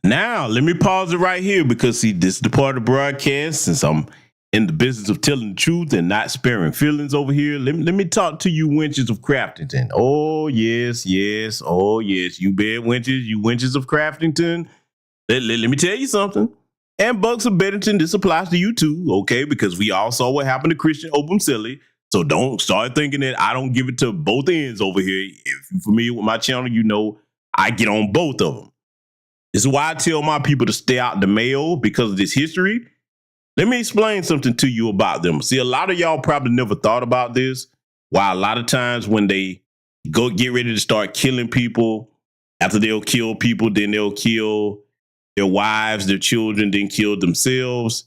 Now, let me pause it right here because, see, this is the part of the broadcast, since I'm in the business of telling the truth and not sparing feelings over here. Let me talk to you wenches of Craftington. Oh, yes, yes, oh, yes. You bad wenches, you wenches of Craftington. Let me tell you something. And Bucks of Beddington, this applies to you too, okay? Because we all saw what happened to Christian Obumseli. So don't start thinking that I don't give it to both ends over here. If you're familiar with my channel, you know I get on both of them. This is why I tell my people to stay out the mail because of this history. Let me explain something to you about them. See, a lot of y'all probably never thought about this. Why a lot of times when they go get ready to start killing people, after they'll kill people, then they'll kill their wives, their children, then kill themselves.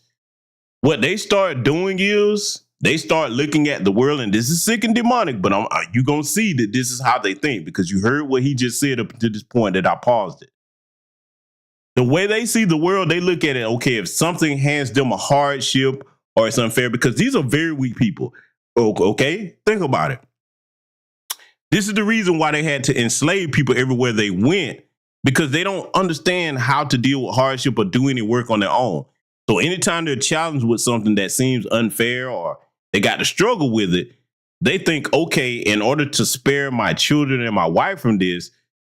What they start doing is they start looking at the world, and this is sick and demonic, but you're going to see that this is how they think because you heard what he just said up to this point that I paused it. The way they see the world, they look at it, okay, if something hands them a hardship or it's unfair, because these are very weak people, okay? Think about it. This is the reason why they had to enslave people everywhere they went, because they don't understand how to deal with hardship or do any work on their own. So anytime they're challenged with something that seems unfair or they got to struggle with it, they think, okay, in order to spare my children and my wife from this,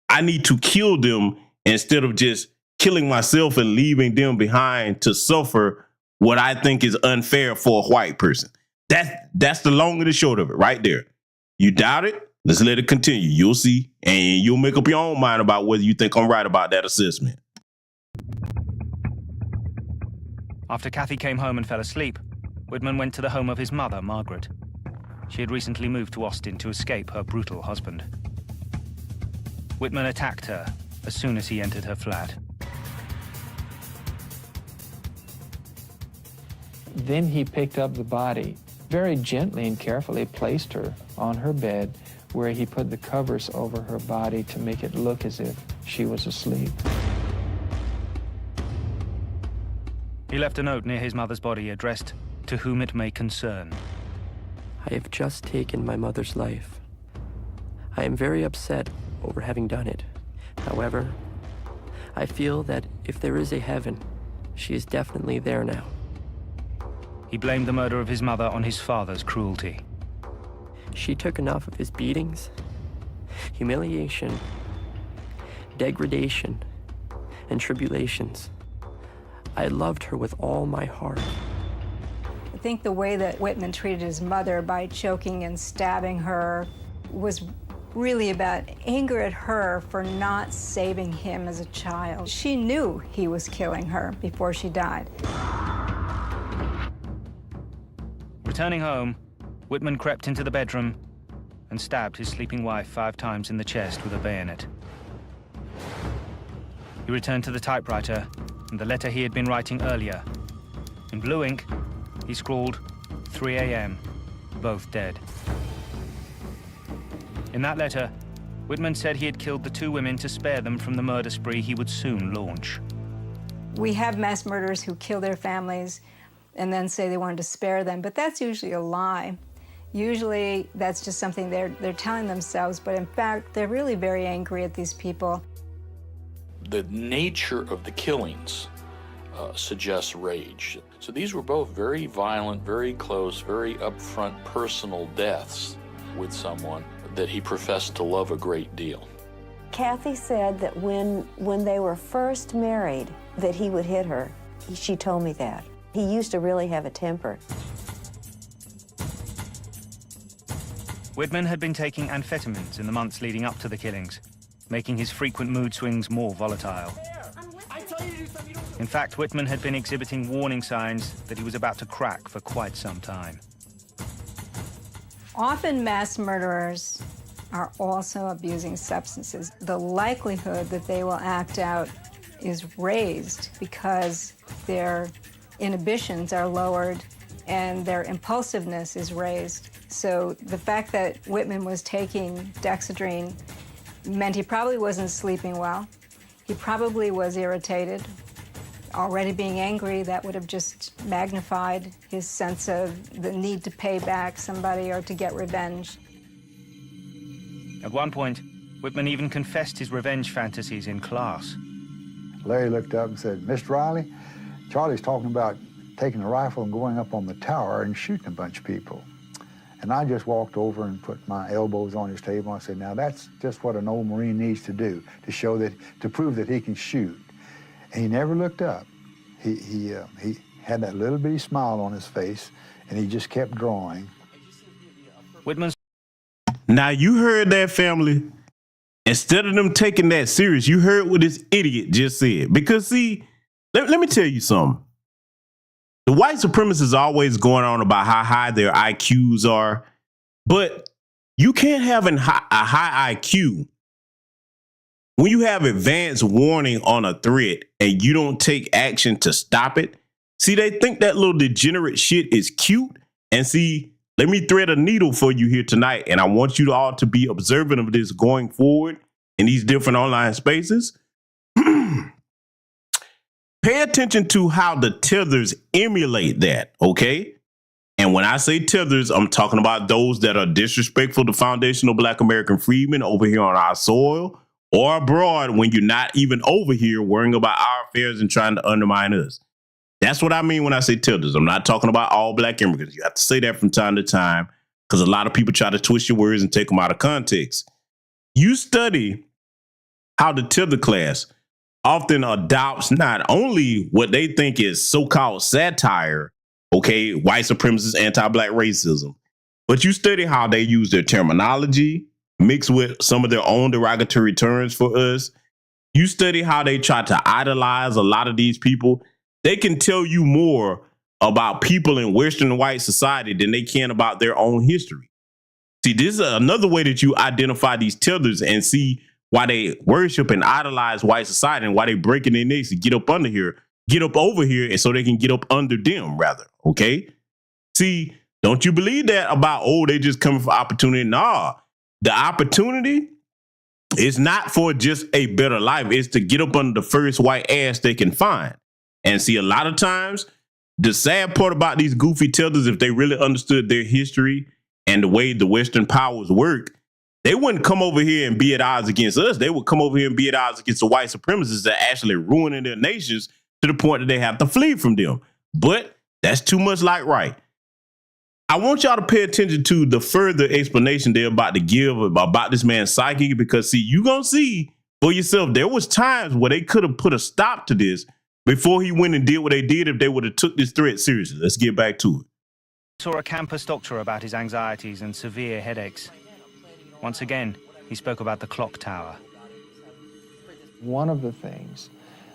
I need to kill them instead of just killing myself and leaving them behind to suffer what I think is unfair for a white person. That's the long and the short of it right there. You doubt it? Let's let it continue. You'll see, and you'll make up your own mind about whether you think I'm right about that assessment. After Kathy came home and fell asleep, Whitman went to the home of his mother, Margaret. She had recently moved to Austin to escape her brutal husband. Whitman attacked her as soon as he entered her flat. Then he picked up the body, very gently and carefully placed her on her bed, where he put the covers over her body to make it look as if she was asleep. He left a note near his mother's body addressed, "To whom it may concern." I have just taken my mother's life. I am very upset over having done it. However, I feel that if there is a heaven, she is definitely there now. He blamed the murder of his mother on his father's cruelty. She took enough of his beatings, humiliation, degradation, and tribulations. I loved her with all my heart. think the way that Whitman treated his mother by choking and stabbing her was really about anger at her for not saving him as a child. She knew he was killing her before she died. Returning home, Whitman crept into the bedroom and stabbed his sleeping wife 5 times in the chest with a bayonet. He returned to the typewriter and the letter he had been writing earlier. In blue ink, he scrawled 3 a.m., both dead. In that letter, Whitman said he had killed the 2 women to spare them from the murder spree he would soon launch. We have mass murderers who kill their families and then say they wanted to spare them, but that's usually a lie. Usually that's just something they're telling themselves, but in fact, they're really very angry at these people. The nature of the killings suggests rage. So these were both very violent, very close, very upfront personal deaths with someone that he professed to love a great deal. Kathy said that when they were first married, that he would hit her. She told me that. He used to really have a temper. Whitman had been taking amphetamines in the months leading up to the killings, making his frequent mood swings more volatile. In fact, Whitman had been exhibiting warning signs that he was about to crack for quite some time. Often mass murderers are also abusing substances. The likelihood that they will act out is raised because their inhibitions are lowered and their impulsiveness is raised. So the fact that Whitman was taking dexedrine meant he probably wasn't sleeping well. He probably was irritated. Already being angry, that would have just magnified his sense of the need to pay back somebody or to get revenge. At one point, Whitman even confessed his revenge fantasies in class. Larry looked up and said, "Mr. Riley, Charlie's talking about taking a rifle and going up on the tower and shooting a bunch of people." And I just walked over and put my elbows on his table. I said, "Now that's just what an old Marine needs to do, to show that, to prove that he can shoot." And he never looked up. He had that little bitty smile on his face, and he just kept drawing. Whitman's. Now you heard that, family. Instead of them taking that serious, you heard what this idiot just said. Because see, let me tell you something. The white supremacists are always going on about how high their IQs are, but you can't have a high IQ when you have advanced warning on a threat and you don't take action to stop it. See, they think that little degenerate shit is cute. And see, let me thread a needle for you here tonight. And I want you all to be observant of this going forward in these different online spaces. Pay attention to how the tethers emulate that, okay? And when I say tethers, I'm talking about those that are disrespectful to foundational Black American freedmen over here on our soil or abroad when you're not even over here worrying about our affairs and trying to undermine us. That's what I mean when I say tethers. I'm not talking about all Black immigrants. You have to say that from time to time because a lot of people try to twist your words and take them out of context. You study how the tether class often adopts not only what they think is so-called satire, okay, white supremacist, anti-Black racism, but you study how they use their terminology mixed with some of their own derogatory terms for us. You study how they try to idolize a lot of these people. They can tell you more about people in Western white society than they can about their own history. See, this is another way that you identify these tethers and see why they worship and idolize white society and why they breaking their necks to get up over here, and so they can get up under them, rather. Okay. See, don't you believe that about, oh, they just coming for opportunity? Nah, the opportunity is not for just a better life. It's to get up under the first white ass they can find. And see, a lot of times, the sad part about these goofy tethers, if they really understood their history and the way the Western powers work, they wouldn't come over here and be at odds against us. They would come over here and be at odds against the white supremacists that are actually ruining their nations to the point that they have to flee from them. But that's too much like right. I want y'all to pay attention to the further explanation they're about to give about this man's psyche, because see, you're going to see for yourself, there was times where they could have put a stop to this before he went and did what they did if they would have took this threat seriously. Let's get back to it. Saw a campus doctor about his anxieties and severe headaches. Once again, he spoke about the clock tower. One of the things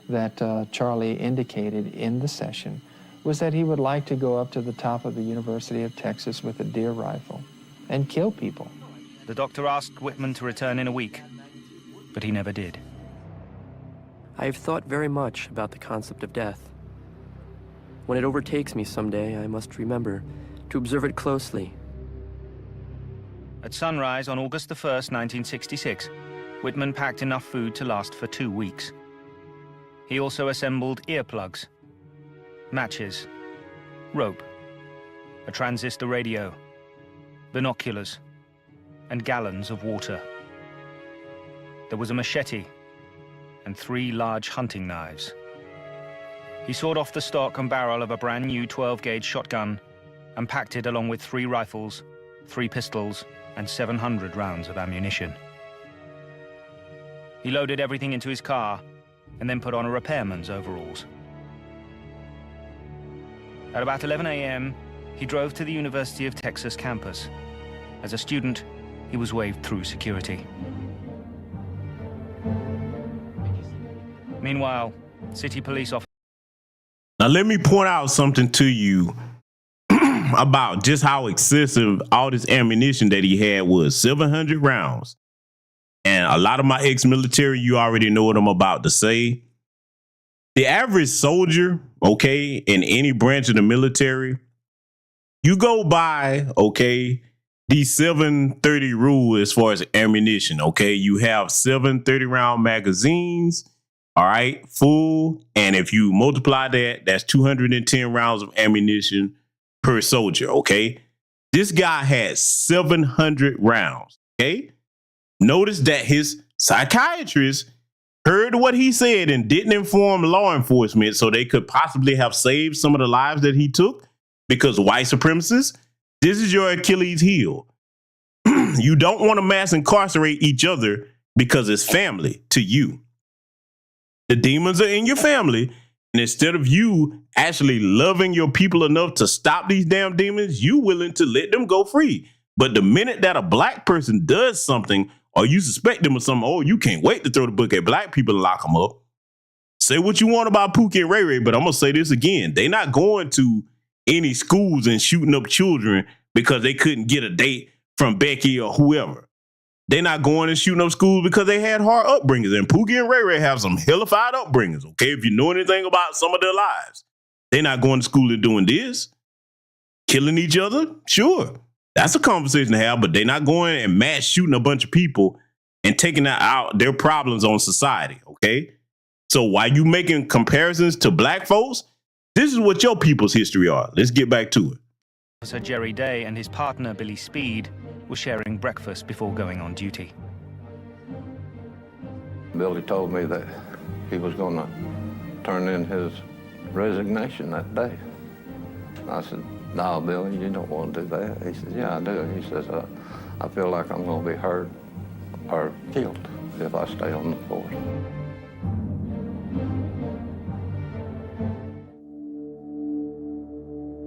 that Charlie indicated in the session was that he would like to go up to the top of the University of Texas with a deer rifle and kill people. The doctor asked Whitman to return in a week, but he never did. I have thought very much about the concept of death. When it overtakes me someday, I must remember to observe it closely. At sunrise on August the 1st, 1966, Whitman packed enough food to last for 2 weeks. He also assembled earplugs, matches, rope, a transistor radio, binoculars, and gallons of water. There was a machete and 3 large hunting knives. He sawed off the stock and barrel of a brand new 12-gauge shotgun and packed it along with 3 rifles, 3 pistols, and 700 rounds of ammunition. He loaded everything into his car and then put on a repairman's overalls. At about 11 a.m., he drove to the University of Texas campus. As a student, he was waved through security. Meanwhile, city police officers... Now, let me point out something to you about just how excessive all this ammunition that he had was. 700 rounds. And a lot of my ex-military, you already know what I'm about to say. The average soldier, okay, in any branch of the military, you go by, okay, the 730 rule as far as ammunition, okay? You have 7 30-round magazines, all right, full. And if you multiply that, that's 210 rounds of ammunition per soldier, okay? This guy had 700 rounds, okay? Notice that his psychiatrist heard what he said and didn't inform law enforcement so they could possibly have saved some of the lives that he took, because white supremacists, this is your Achilles heel. You don't want to mass incarcerate each other because it's family to you. The demons are in your family, and instead of you actually loving your people enough to stop these damn demons, you willing to let them go free. But the minute that a black person does something, or you suspect them of something, oh, you can't wait to throw the book at black people and lock them up. Say what you want about Pookie and Ray Ray, but I'm going to say this again. They're not going to any schools and shooting up children because they couldn't get a date from Becky or whoever. They're not going and shooting up schools because they had hard upbringings. And Pookie and Ray Ray have some hellified upbringings, okay? If you know anything about some of their lives. They're not going to school and doing this. Killing each other? Sure. That's a conversation to have, but they're not going and mass shooting a bunch of people and taking out their problems on society, okay? So while you making comparisons to black folks, this is what your people's history are. Let's get back to it. Officer Jerry Day and his partner Billy Speed were sharing breakfast before going on duty. Billy told me that he was going to turn in his resignation that day. I said, "No, Billy, you don't want to do that." He says, "Yeah, I do." He says, "I feel like I'm going to be hurt or killed if I stay on the force."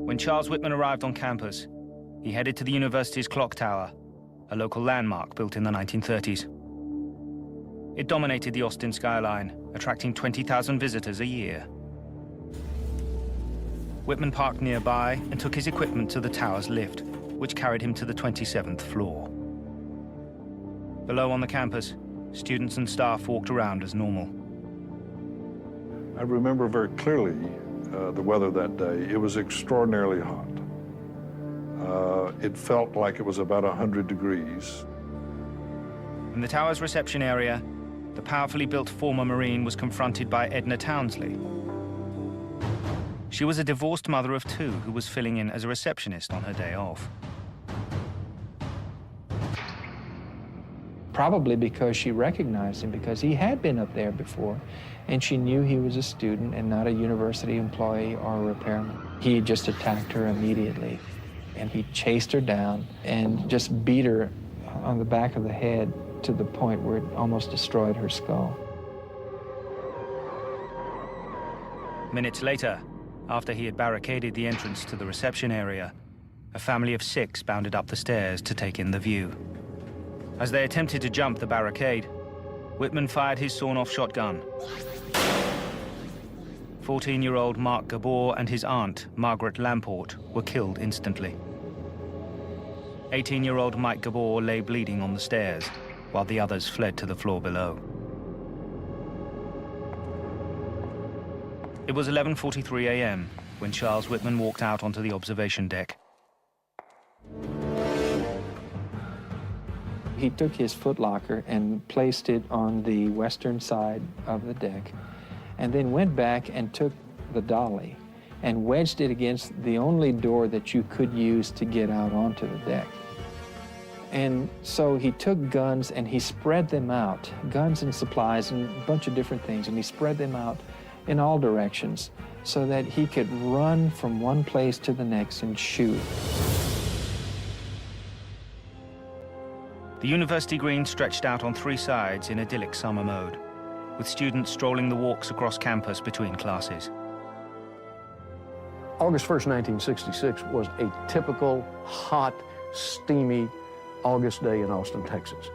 When Charles Whitman arrived on campus, he headed to the university's clock tower, a local landmark built in the 1930s. It dominated the Austin skyline, attracting 20,000 visitors a year. Whitman parked nearby and took his equipment to the tower's lift, which carried him to the 27th floor. Below on the campus, students and staff walked around as normal. I remember very clearly the weather that day. It was extraordinarily hot. It felt like it was about 100 degrees. In the tower's reception area, the powerfully built former Marine was confronted by Edna Townsley. She was a divorced mother of 2 who was filling in as a receptionist on her day off. Probably because she recognized him, because he had been up there before, and she knew he was a student and not a university employee or a repairman. He just attacked her immediately, and he chased her down and just beat her on the back of the head to the point where it almost destroyed her skull. Minutes later, after he had barricaded the entrance to the reception area, A family of 6 bounded up the stairs to take in the view. As they attempted to jump the barricade, Whitman fired his sawn-off shotgun. 14-year-old Mark Gabor and his aunt, Margaret Lamport, were killed instantly. 18-year-old Mike Gabor lay bleeding on the stairs, while the others fled to the floor below. It was 11:43 a.m. when Charles Whitman walked out onto the observation deck. He took his footlocker and placed it on the western side of the deck, and then went back and took the dolly and wedged it against the only door that you could use to get out onto the deck. And so he took guns and he spread them out, guns and supplies and a bunch of different things, and he spread them out in all directions so that he could run from one place to the next and shoot. The university green stretched out on 3 sides in idyllic summer mode, with students strolling the walks across campus between classes. August 1st, 1966 was a typical, hot, steamy August day in Austin, Texas.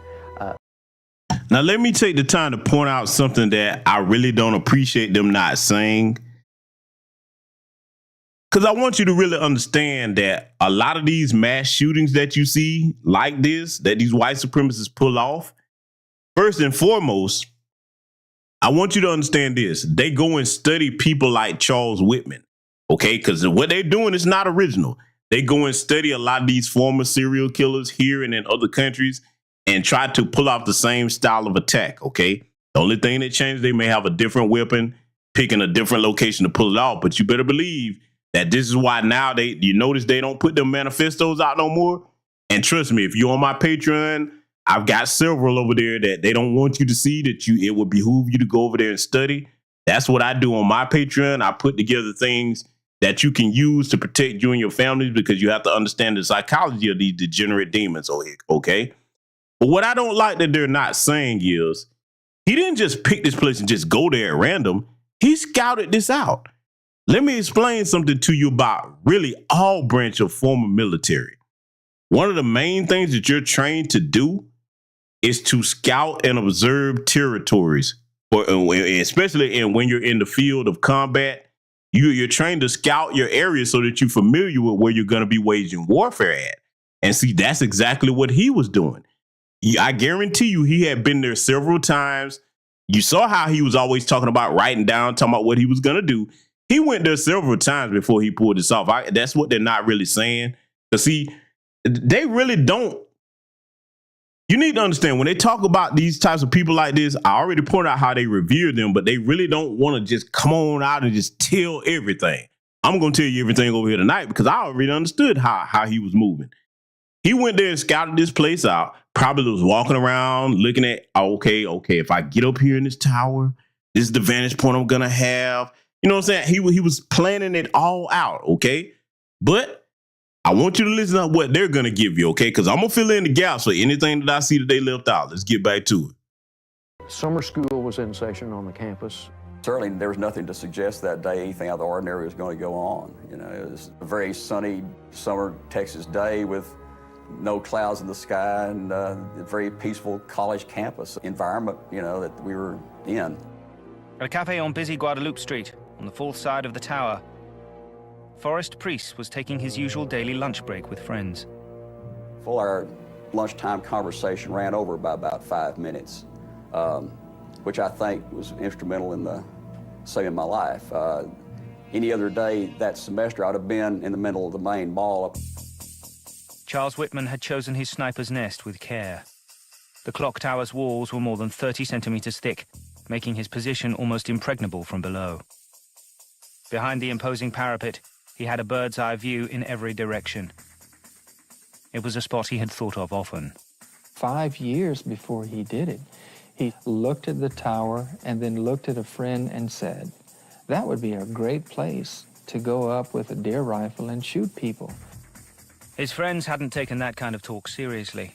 Now, let me take the time to point out something that I really don't appreciate them not saying. Because I want you to really understand that a lot of these mass shootings that you see like this, that these white supremacists pull off, first and foremost, I want you to understand this. They go and study people like Charles Whitman, okay? Because what they're doing is not original. They go and study a lot of these former serial killers here and in other countries and try to pull off the same style of attack, okay? The only thing that changed, they may have a different weapon, picking a different location to pull it off, but you better believe that this is why now you notice they don't put them manifestos out no more. And trust me, if you're on my Patreon, I've got several over there that they don't want you to see, that it would behoove you to go over there and study. That's what I do on my Patreon. I put together things that you can use to protect you and your families, because you have to understand the psychology of these degenerate demons, okay? But what I don't like that they're not saying is, he didn't just pick this place and just go there at random. He scouted this out. Let me explain something to you about really all branch of former military. One of the main things that you're trained to do is to scout and observe territories, especially when you're in the field of combat. You're trained to scout your area so that you're familiar with where you're going to be waging warfare at. And see, that's exactly what he was doing. I guarantee you he had been there several times. You saw how he was always talking about writing down, talking about what he was going to do. He went there several times before he pulled this off. That's what they're not really saying. Because see, they really don't. You need to understand, when they talk about these types of people like this, I already pointed out how they revere them, but they really don't want to just come on out and just tell everything. I'm going to tell you everything over here tonight because I already understood how he was moving. He went there and scouted this place out, probably was walking around looking at, okay, if I get up here in this tower, this is the vantage point I'm going to have. You know what I'm saying? He was planning it all out, okay? But I want you to listen to what they're going to give you, okay? Because I'm going to fill in the gaps for anything that I see that they left out. Let's get back to it. Summer school was in session on the campus. Certainly there was nothing to suggest that day anything out of the ordinary was going to go on. You know, it was a very sunny summer Texas day with no clouds in the sky and a very peaceful college campus environment, you know, that we were in. At a cafe on busy Guadalupe Street, on the fourth side of the tower, Forrest Priest was taking his usual daily lunch break with friends. Well, our lunchtime conversation ran over by about 5 minutes, which I think was instrumental in saving my life. Any other day that semester, I'd have been in the middle of the main mall. Charles Whitman had chosen his sniper's nest with care. The clock tower's walls were more than 30 centimeters thick, making his position almost impregnable from below. Behind the imposing parapet, he had a bird's eye view in every direction. It was a spot he had thought of often. 5 years before he did it, he looked at the tower and then looked at a friend and said, that would be a great place to go up with a deer rifle and shoot people. His friends hadn't taken that kind of talk seriously.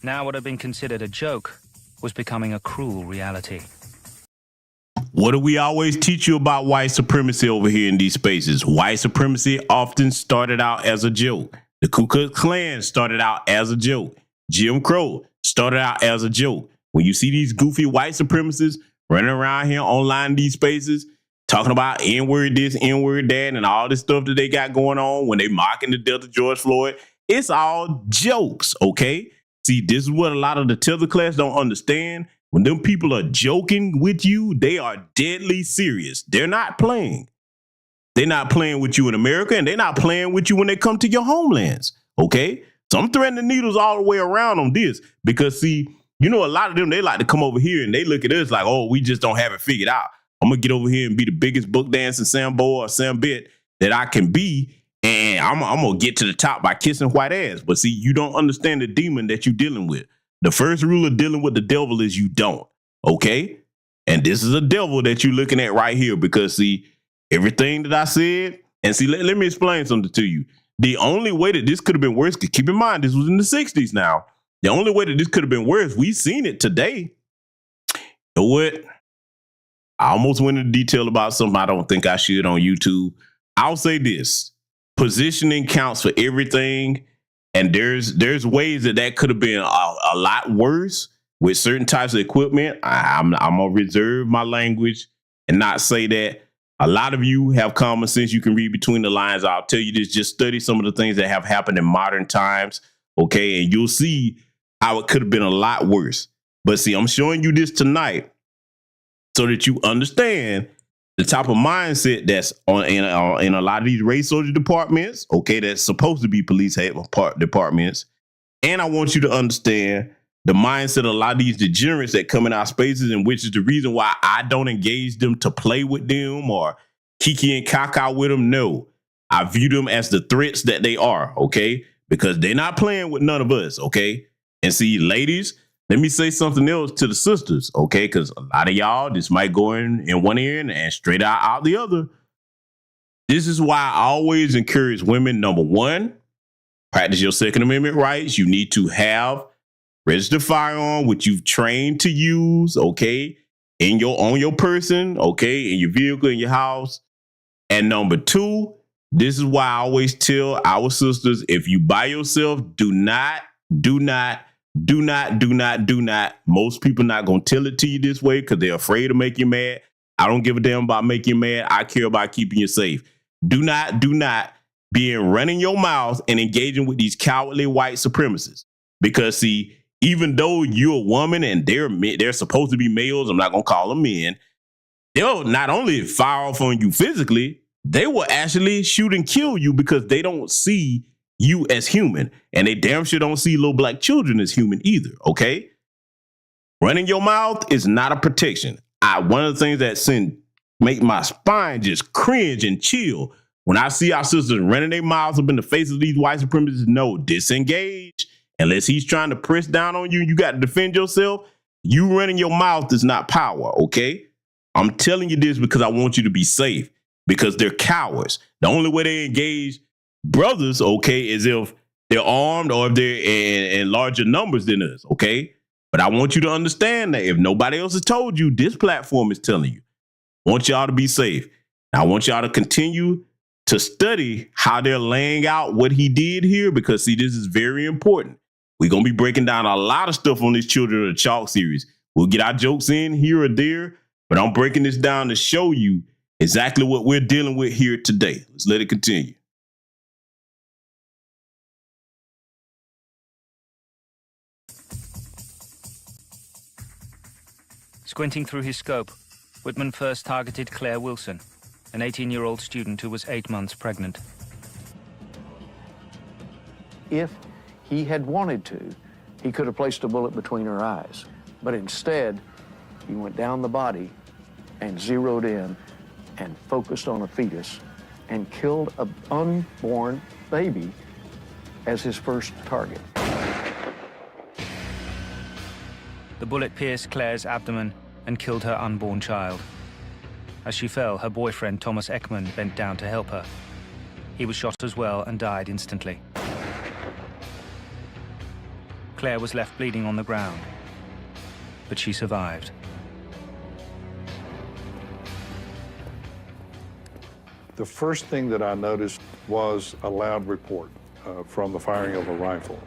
Now what had been considered a joke was becoming a cruel reality. what do we always teach you about white supremacy over here in these spaces? White supremacy often started out as a joke. The Ku Klux Klan started out as a joke. Jim Crow started out as a joke. When you see these goofy white supremacists running around here online in these spaces, talking about N-word this, N-word that, and all this stuff that they got going on when they mocking the death of George Floyd, it's all jokes, okay? See, this is what a lot of the tether class don't understand. When them people are joking with you, they are deadly serious. They're not playing. They're not playing with you in America, and they're not playing with you when they come to your homelands, okay? So I'm threading the needles all the way around on this because, see, you know, a lot of them, they like to come over here and they look at us like, oh, we just don't have it figured out. I'm going to get over here and be the biggest book dancing Sambo or Sambit that I can be, and I'm going to get to the top by kissing white ass. But, see, you don't understand the demon that you're dealing with. The first rule of dealing with the devil is you don't, okay? And this is a devil that you're looking at right here because, see, everything that I said, and see, let me explain something to you. The only way that this could have been worse, because keep in mind, this was in the 60s now. The only way that this could have been worse, we've seen it today. You know what? I almost went into detail about something I don't think I should on YouTube. I'll say this. Positioning counts for everything. And there's ways that could have been a lot worse with certain types of equipment. I'm going to reserve my language and not say that. A lot of you have common sense. You can read between the lines. I'll tell you this. Just study some of the things that have happened in modern times. Okay. And you'll see how it could have been a lot worse. But see, I'm showing you this tonight so that you understand the type of mindset that's in a lot of these race soldier departments, okay, that's supposed to be police departments. And I want you to understand the mindset of a lot of these degenerates that come in our spaces, and which is the reason why I don't engage them to play with them or kiki and kaka with them. No, I view them as the threats that they are, okay, because they're not playing with none of us, okay. And see, ladies, let me say something else to the sisters, okay? Because a lot of y'all, this might go in one ear and straight out the other. This is why I always encourage women, number one, practice your Second Amendment rights. You need to have registered firearm, which you've trained to use, okay, on your person, okay, in your vehicle, in your house. And number two, this is why I always tell our sisters, if you by yourself, do not. Most people not going to tell it to you this way because they're afraid to make you mad. I don't give a damn about making you mad. I care about keeping you safe. Do not be running your mouth and engaging with these cowardly white supremacists. Because, see, even though you're a woman and they're supposed to be males, I'm not going to call them men, they'll not only fire off on you physically, they will actually shoot and kill you because they don't see you as human, and they damn sure don't see little black children as human either, okay? Running your mouth is not a protection. One of the things that make my spine just cringe and chill when I see our sisters running their mouths up in the face of these white supremacists. No, disengage. Unless he's trying to press down on you, you got to defend yourself. You running your mouth is not power, okay? I'm telling you this because I want you to be safe, because they're cowards. The only way they engage brothers, okay, is if they're armed or if they're in larger numbers than us, okay? But I want you to understand that if nobody else has told you, this platform is telling you. I want y'all to be safe. I want y'all to continue to study how they're laying out what he did here, because, see, this is very important. We're going to be breaking down a lot of stuff on this Children of the Chalk series. We'll get our jokes in here or there, but I'm breaking this down to show you exactly what we're dealing with here today. Let's let it continue. Squinting through his scope, Whitman first targeted Claire Wilson, an 18-year-old student who was 8 months pregnant. If he had wanted to, he could have placed a bullet between her eyes. But instead, he went down the body and zeroed in and focused on a fetus and killed an unborn baby as his first target. The bullet pierced Claire's abdomen and killed her unborn child. As she fell, her boyfriend, Thomas Ekman, bent down to help her. He was shot as well and died instantly. Claire was left bleeding on the ground, but she survived. The first thing that I noticed was a loud report from the firing of a rifle.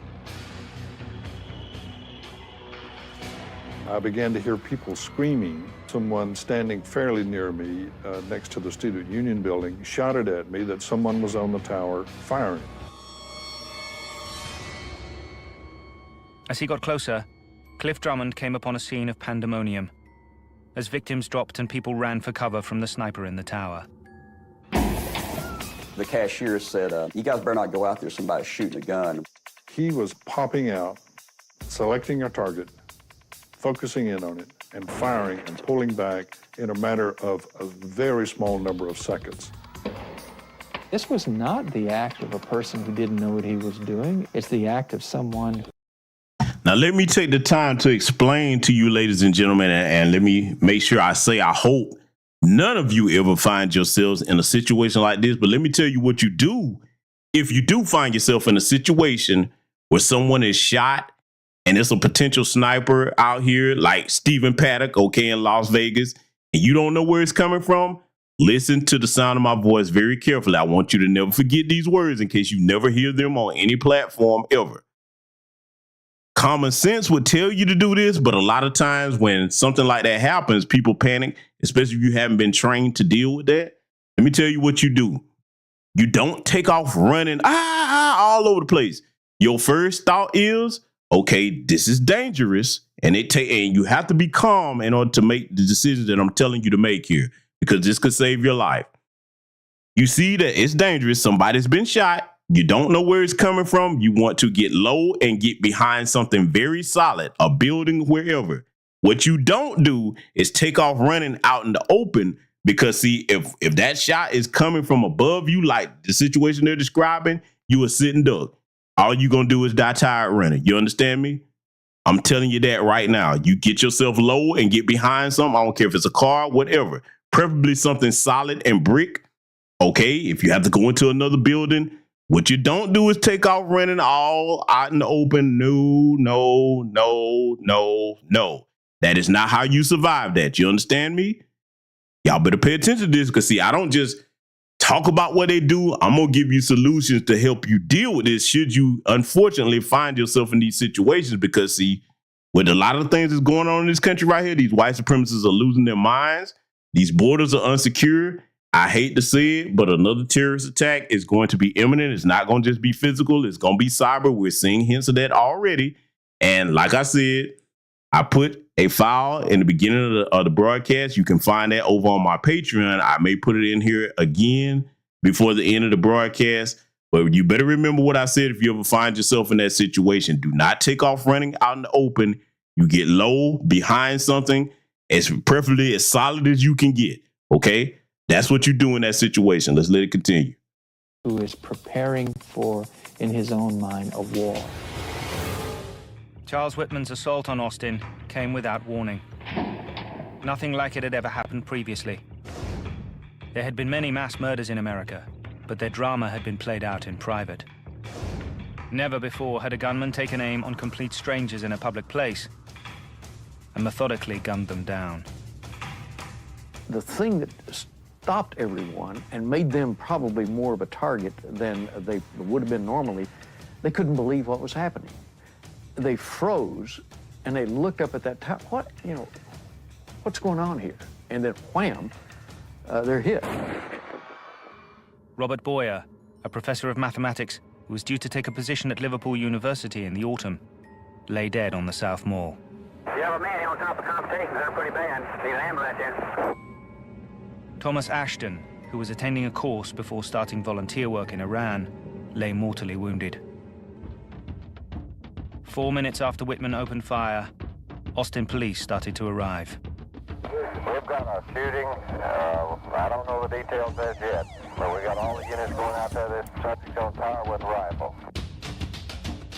I began to hear people screaming. Someone standing fairly near me next to the Student Union building shouted at me that someone was on the tower firing. As he got closer, Cliff Drummond came upon a scene of pandemonium as victims dropped and people ran for cover from the sniper in the tower. The cashier said, you guys better not go out there, somebody's shooting a gun. He was popping out, selecting a target, focusing in on it, and firing and pulling back in a matter of a very small number of seconds. This was not the act of a person who didn't know what he was doing. It's the act of someone. Now, let me take the time to explain to you, ladies and gentlemen, and let me make sure I say I hope none of you ever find yourselves in a situation like this. But let me tell you what you do if you do find yourself in a situation where someone is shot and it's a potential sniper out here like Stephen Paddock, okay, in Las Vegas, and you don't know where it's coming from. Listen to the sound of my voice very carefully. I want you to never forget these words in case you never hear them on any platform ever. Common sense would tell you to do this, but a lot of times when something like that happens, people panic, especially if you haven't been trained to deal with that. Let me tell you what you do. You don't take off running all over the place. Your first thought is, okay, this is dangerous, and you have to be calm in order to make the decisions that I'm telling you to make here, because this could save your life. You see that it's dangerous. Somebody's been shot. You don't know where it's coming from. You want to get low and get behind something very solid, a building, wherever. What you don't do is take off running out in the open, because see, if that shot is coming from above you, like the situation they're describing, you a sitting duck. All you're going to do is die tired running. You understand me? I'm telling you that right now. You get yourself low and get behind something. I don't care if it's a car, whatever. Preferably something solid and brick. Okay, if you have to go into another building, what you don't do is take off running all out in the open. No. That is not how you survive that. You understand me? Y'all better pay attention to this, because see, I don't just talk about what they do. I'm going to give you solutions to help you deal with this should you unfortunately find yourself in these situations, because see, with a lot of things that's going on in this country right here, these white supremacists are losing their minds. These borders are unsecure. I hate to say it, but another terrorist attack is going to be imminent. It's not going to just be physical. It's going to be cyber. We're seeing hints of that already. And like I said, I put a file in the beginning of the broadcast. You can find that over on my Patreon. I may put it in here again before the end of the broadcast. But you better remember what I said if you ever find yourself in that situation. Do not take off running out in the open. You get low behind something, as preferably as solid as you can get. Okay? That's what you do in that situation. Let's let it continue. Who is preparing for, in his own mind, a war. Charles Whitman's assault on Austin came without warning. Nothing like it had ever happened previously. There had been many mass murders in America, but their drama had been played out in private. Never before had a gunman taken aim on complete strangers in a public place and methodically gunned them down. The thing that stopped everyone and made them probably more of a target than they would have been normally, they couldn't believe what was happening. They froze and they looked up at that tower. What's going on here? And then wham, they're hit. Robert Boyer, a professor of mathematics who was due to take a position at Liverpool University in the autumn, lay dead on the South Mall. You have a man here on top of computations. They're pretty bad. Need an ambulance here. Thomas Ashton, who was attending a course before starting volunteer work in Iran, lay mortally wounded. 4 minutes after Whitman opened fire, Austin police started to arrive. We've got a shooting. I don't know the details as yet, but we got all the units going out there. This subject on tower with a rifle.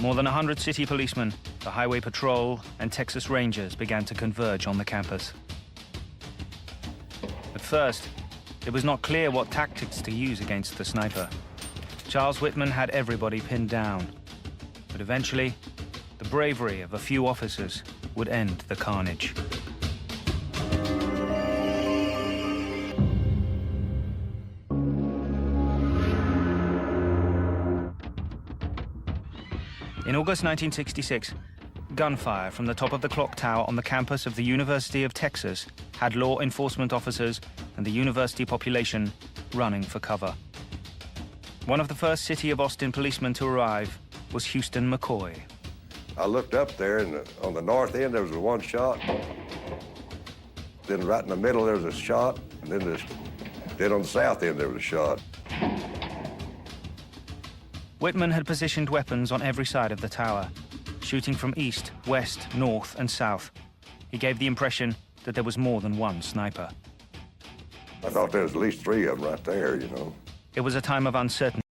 More than 100 city policemen, the Highway Patrol, and Texas Rangers began to converge on the campus. At first, it was not clear what tactics to use against the sniper. Charles Whitman had everybody pinned down, but eventually, the bravery of a few officers would end the carnage. In August 1966, gunfire from the top of the clock tower on the campus of the University of Texas had law enforcement officers and the university population running for cover. One of the first City of Austin policemen to arrive was Houston McCoy. I looked up there, and on the north end there was one shot. Then right in the middle there was a shot, and then on the south end there was a shot. Whitman had positioned weapons on every side of the tower, shooting from east, west, north, and south. He gave the impression that there was more than one sniper. I thought there was at least 3 of them right there, you know. It was a time of uncertainty.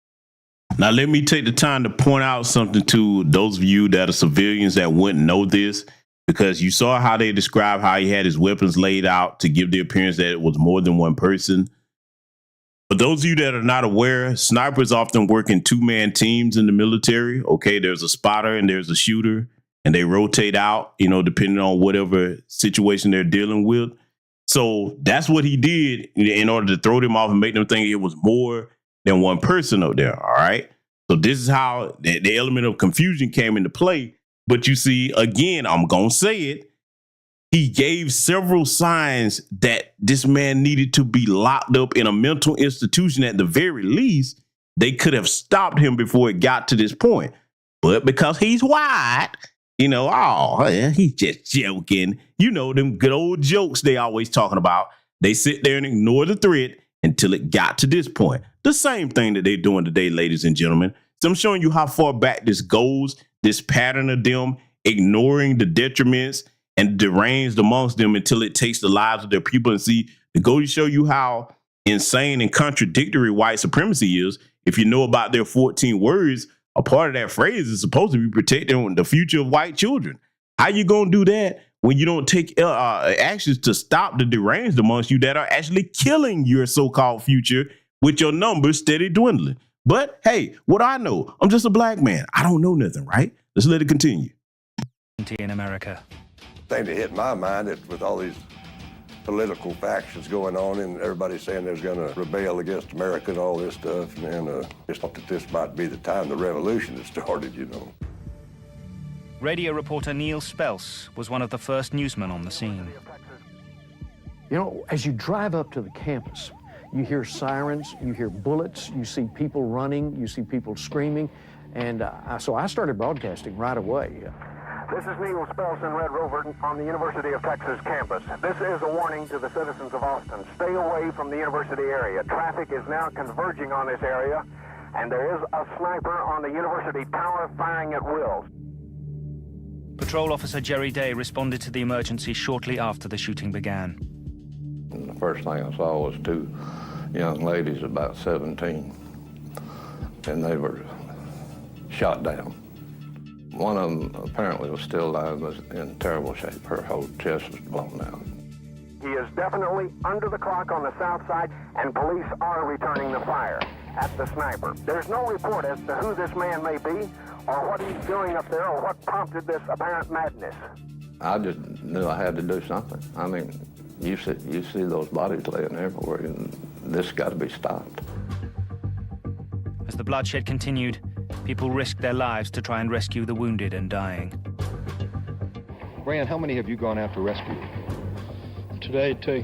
Now, let me take the time to point out something to those of you that are civilians that wouldn't know this, because you saw how they described how he had his weapons laid out to give the appearance that it was more than one person. For those of you that are not aware, snipers often work in 2-man teams in the military. Okay, there's a spotter and there's a shooter, and they rotate out, you know, depending on whatever situation they're dealing with. So that's what he did in order to throw them off and make them think it was more than one person up there. All right. So this is how the element of confusion came into play. But you see, again, I'm going to say it. He gave several signs that this man needed to be locked up in a mental institution. At the very least, they could have stopped him before it got to this point. But because he's white, you know, oh, he's just joking. You know, them good old jokes they always talking about. They sit there and ignore the threat until it got to this point. The same thing that they're doing today, ladies and gentlemen. So I'm showing you how far back this goes, this pattern of them ignoring the detriments and deranged amongst them until it takes the lives of their people. And see, to go to show you how insane and contradictory white supremacy is, if you know about their 14 words, a part of that phrase is supposed to be protecting the future of white children. How you going to do that when you don't take actions to stop the deranged amongst you that are actually killing your so-called future with your numbers steady dwindling? But hey, what I know, I'm just a black man. I don't know nothing, right? Let's let it continue. In America. The thing that hit my mind is with all these political factions going on and everybody saying there's going to rebel against America and all this stuff, and just thought that this might be the time the revolution had started, you know. Radio reporter Neil Spelse was one of the first newsmen on the scene. You know, as you drive up to the campus, you hear sirens, you hear bullets, you see people running, you see people screaming, and so I started broadcasting right away. This is Neil Spelson, Red Rover, on the University of Texas campus. This is a warning to the citizens of Austin. Stay away from the university area. Traffic is now converging on this area, and there is a sniper on the university tower firing at will. Patrol officer Jerry Day responded to the emergency shortly after the shooting began. And the first thing I saw was 2 young ladies about 17, and they were shot down. One of them apparently was still alive, was in terrible shape. Her whole chest was blown out. He is definitely under the clock on the south side, and police are returning the fire at the sniper. There's no report as to who this man may be, or what he's doing up there, or what prompted this apparent madness. I just knew I had to do something. I mean, you see those bodies laying everywhere, and this got to be stopped. As the bloodshed continued, people risked their lives to try and rescue the wounded and dying. Brian, how many have you gone out to rescue? Today, 2.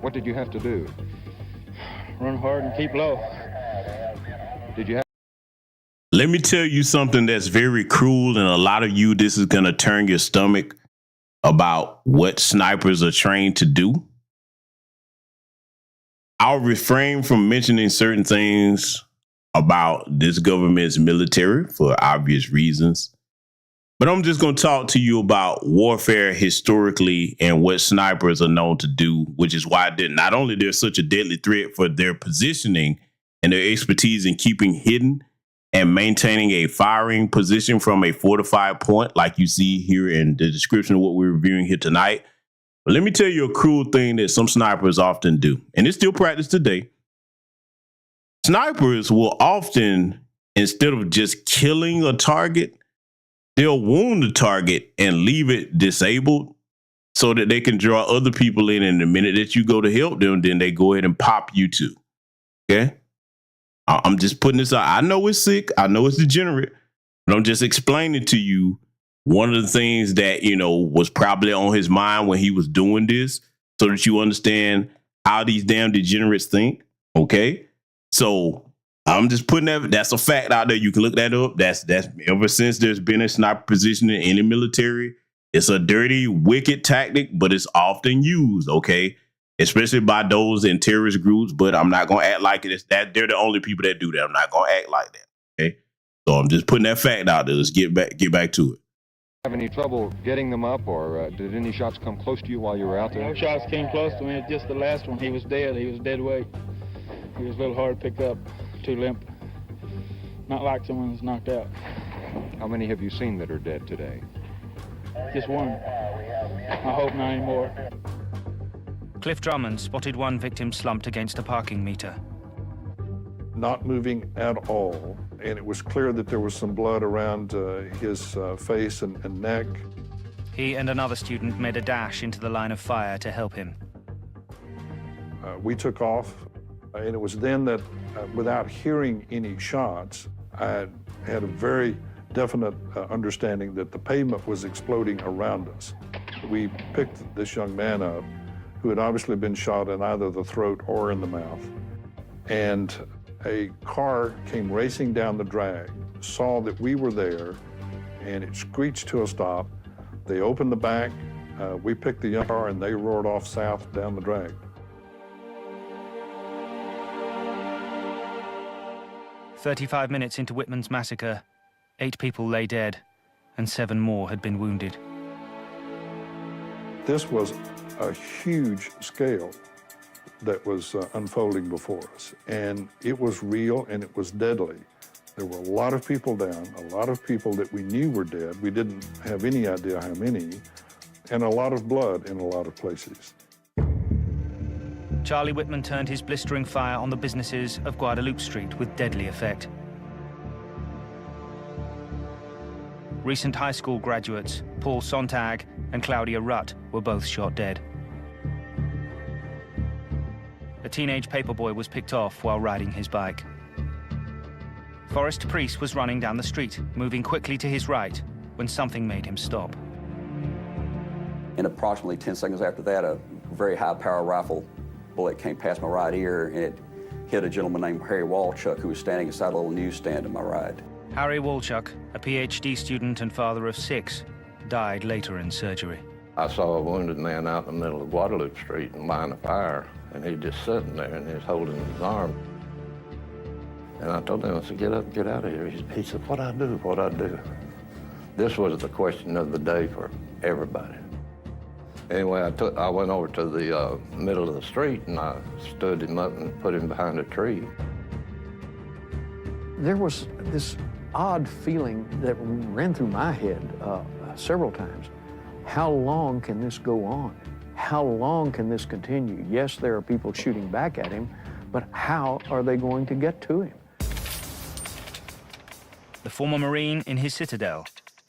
What did you have to do? Run hard and keep low. Did you have... Let me tell you something that's very cruel, and a lot of you, this is going to turn your stomach about what snipers are trained to do. I'll refrain from mentioning certain things about this government's military for obvious reasons. But I'm just going to talk to you about warfare historically and what snipers are known to do, which is why not only they're such a deadly threat for their positioning and their expertise in keeping hidden and maintaining a firing position from a fortified point, like you see here in the description of what we're reviewing here tonight. But let me tell you a cruel thing that some snipers often do, and it's still practiced today. Snipers will often, instead of just killing a target, they'll wound the target and leave it disabled so that they can draw other people in. And the minute that you go to help them, then they go ahead and pop you too. Okay? I'm just putting this out. I know it's sick. I know it's degenerate. But I'm just explaining to you one of the things that, was probably on his mind when he was doing this, so that you understand how these damn degenerates think. Okay. So I'm just putting that's a fact out there. You can look that up. That's ever since there's been a sniper position in any military. It's a dirty, wicked tactic, but it's often used. Okay. Especially by those in terrorist groups. But I'm not going to act like it's that they're the only people that do that. I'm not going to act like that. Okay. So I'm just putting that fact out there. Let's get back to it. Have any trouble getting them up, or did any shots come close to you while you were out there? No shots came close to me. Just the last one. He was dead. He was dead weight. He was a little hard to pick up, too limp. Not like someone who's knocked out. How many have you seen that are dead today? Just one. I hope not anymore. Cliff Drummond spotted one victim slumped against a parking meter. Not moving at all, and it was clear that there was some blood around his face and neck. He and another student made a dash into the line of fire to help him. We took off, and it was then that, without hearing any shots, I had a very definite understanding that the pavement was exploding around us. We picked this young man up, who had obviously been shot in either the throat or in the mouth, and a car came racing down the drag, saw that we were there, and it screeched to a stop. They opened the back, we picked the young car, and they roared off south down the drag. "35 minutes into Whitman's massacre, 8 people lay dead, and 7 more had been wounded. This was a huge scale that was unfolding before us, and it was real and it was deadly. There were a lot of people down, a lot of people that we knew were dead. We didn't have any idea how many, and a lot of blood in a lot of places. Charlie Whitman turned his blistering fire on the businesses of Guadalupe Street with deadly effect. Recent high school graduates, Paul Sontag and Claudia Rutt, were both shot dead. A teenage paperboy was picked off while riding his bike. Forrest Priest was running down the street, moving quickly to his right, when something made him stop. And approximately 10 seconds after that, a very high-power rifle bullet came past my right ear, and it hit a gentleman named Harry Walchuk, who was standing inside a little newsstand to my right. Harry Walchuk, a PhD student and father of 6, died later in surgery. I saw a wounded man out in the middle of Guadalupe Street in line of fire, and he just sitting there, and he was holding his arm. And I told him, I said, get up, get out of here. He said, what I do, what I do? This was the question of the day for everybody. Anyway, I went over to the middle of the street, and I stood him up and put him behind a tree. There was this odd feeling that ran through my head several times. How long can this go on? How long can this continue? Yes, there are people shooting back at him, but how are they going to get to him? The former Marine in his citadel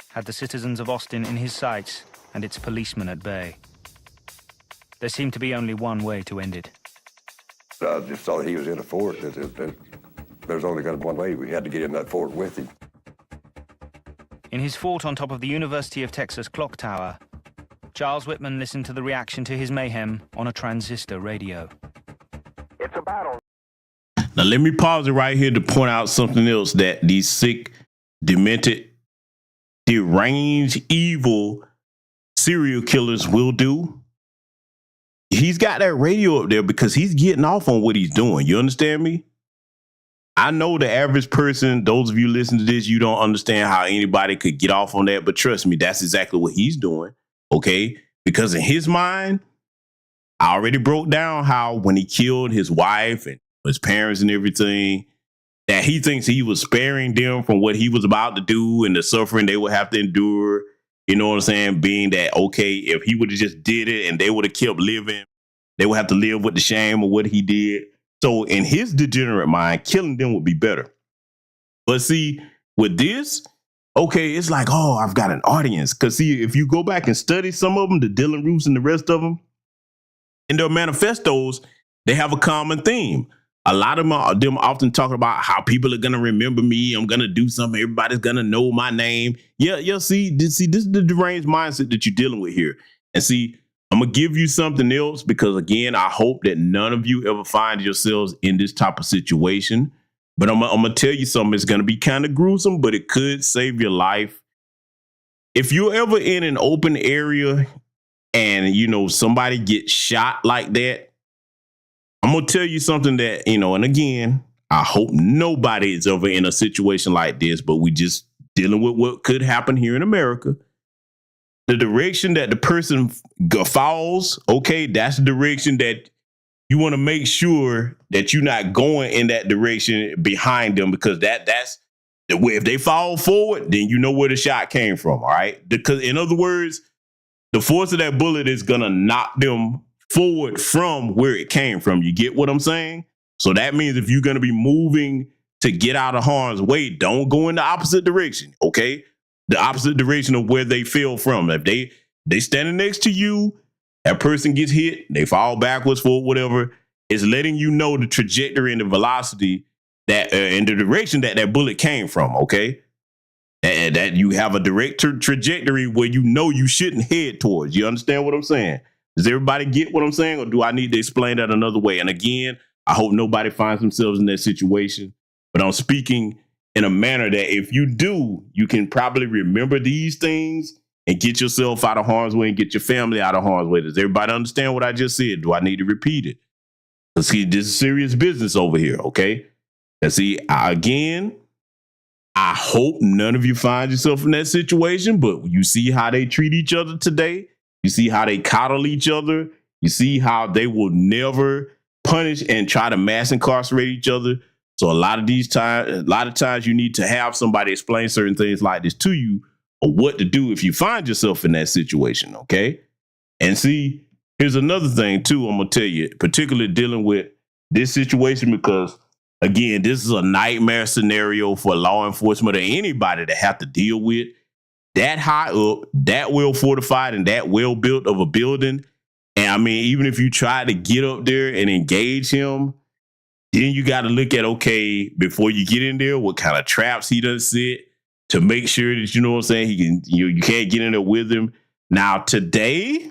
had the citizens of Austin in his sights and its policemen at bay. There seemed to be only one way to end it. I just saw he was in a fort. There's only got one way. We had to get in that fort with him. In his fort on top of the University of Texas clock tower, Charles Whitman listened to the reaction to his mayhem on a transistor radio. It's a battle. Now, let me pause it right here to point out something else that these sick, demented, deranged, evil serial killers will do. He's got that radio up there because he's getting off on what he's doing. You understand me? I know the average person, those of you listening to this, you don't understand how anybody could get off on that. But trust me, that's exactly what he's doing. Okay? Because in his mind, I already broke down how when he killed his wife and his parents and everything, that he thinks he was sparing them from what he was about to do and the suffering they would have to endure. You know what I'm saying? Being that, okay, if he would have just did it and they would have kept living, they would have to live with the shame of what he did. So in his degenerate mind, killing them would be better. But see, with this, okay, it's like, oh, I've got an audience. Because see, if you go back and study some of them, the Dylan Roofs and the rest of them, in their manifestos, they have a common theme. a lot of them often talk about how people are gonna remember me. I'm gonna do something. Everybody's gonna know my name. Yeah. See, this is the deranged mindset that you're dealing with here. And see, I'm gonna give you something else because again, I hope that none of you ever find yourselves in this type of situation. But I'm gonna tell you something. It's gonna be kind of gruesome, but it could save your life. If you're ever in an open area and somebody gets shot like that, I'm gonna tell you something that and again, I hope nobody is ever in a situation like this, but we just dealing with what could happen here in America. The direction that the person falls, okay, that's the direction that you want to make sure that you're not going in that direction behind them, because that's the way. If they fall forward, then you know where the shot came from, all right? Because in other words, the force of that bullet is going to knock them forward from where it came from. You get what I'm saying? So that means if you're going to be moving to get out of harm's way, don't go in the opposite direction, okay? The opposite direction of where they fell from. If they standing next to you, that person gets hit, they fall backwards for whatever, it's letting you know the trajectory and the velocity that and the direction that bullet came from, okay? That you have a direct trajectory where you shouldn't head towards. You understand what I'm saying? Does everybody get what I'm saying, or do I need to explain that another way? And again, I hope nobody finds themselves in that situation, but I'm speaking in a manner that if you do, you can probably remember these things and get yourself out of harm's way and get your family out of harm's way. Does everybody understand what I just said? Do I need to repeat it? Because see, this is serious business over here, okay? And see, again, I hope none of you find yourself in that situation, but you see how they treat each other today. You see how they coddle each other. You see how they will never punish and try to mass incarcerate each other. So a lot of times you need to have somebody explain certain things like this to you, or what to do if you find yourself in that situation, okay? And see, here's another thing too, I'm gonna tell you, particularly dealing with this situation, because again, this is a nightmare scenario for law enforcement or anybody to have to deal with. That high up, that well fortified, and that well built of a building. And I mean, even if you try to get up there and engage him, then you got to look at, okay, before you get in there, what kind of traps he does set to make sure that, you know what I'm saying, he can, you can't get in there with him. Now, today,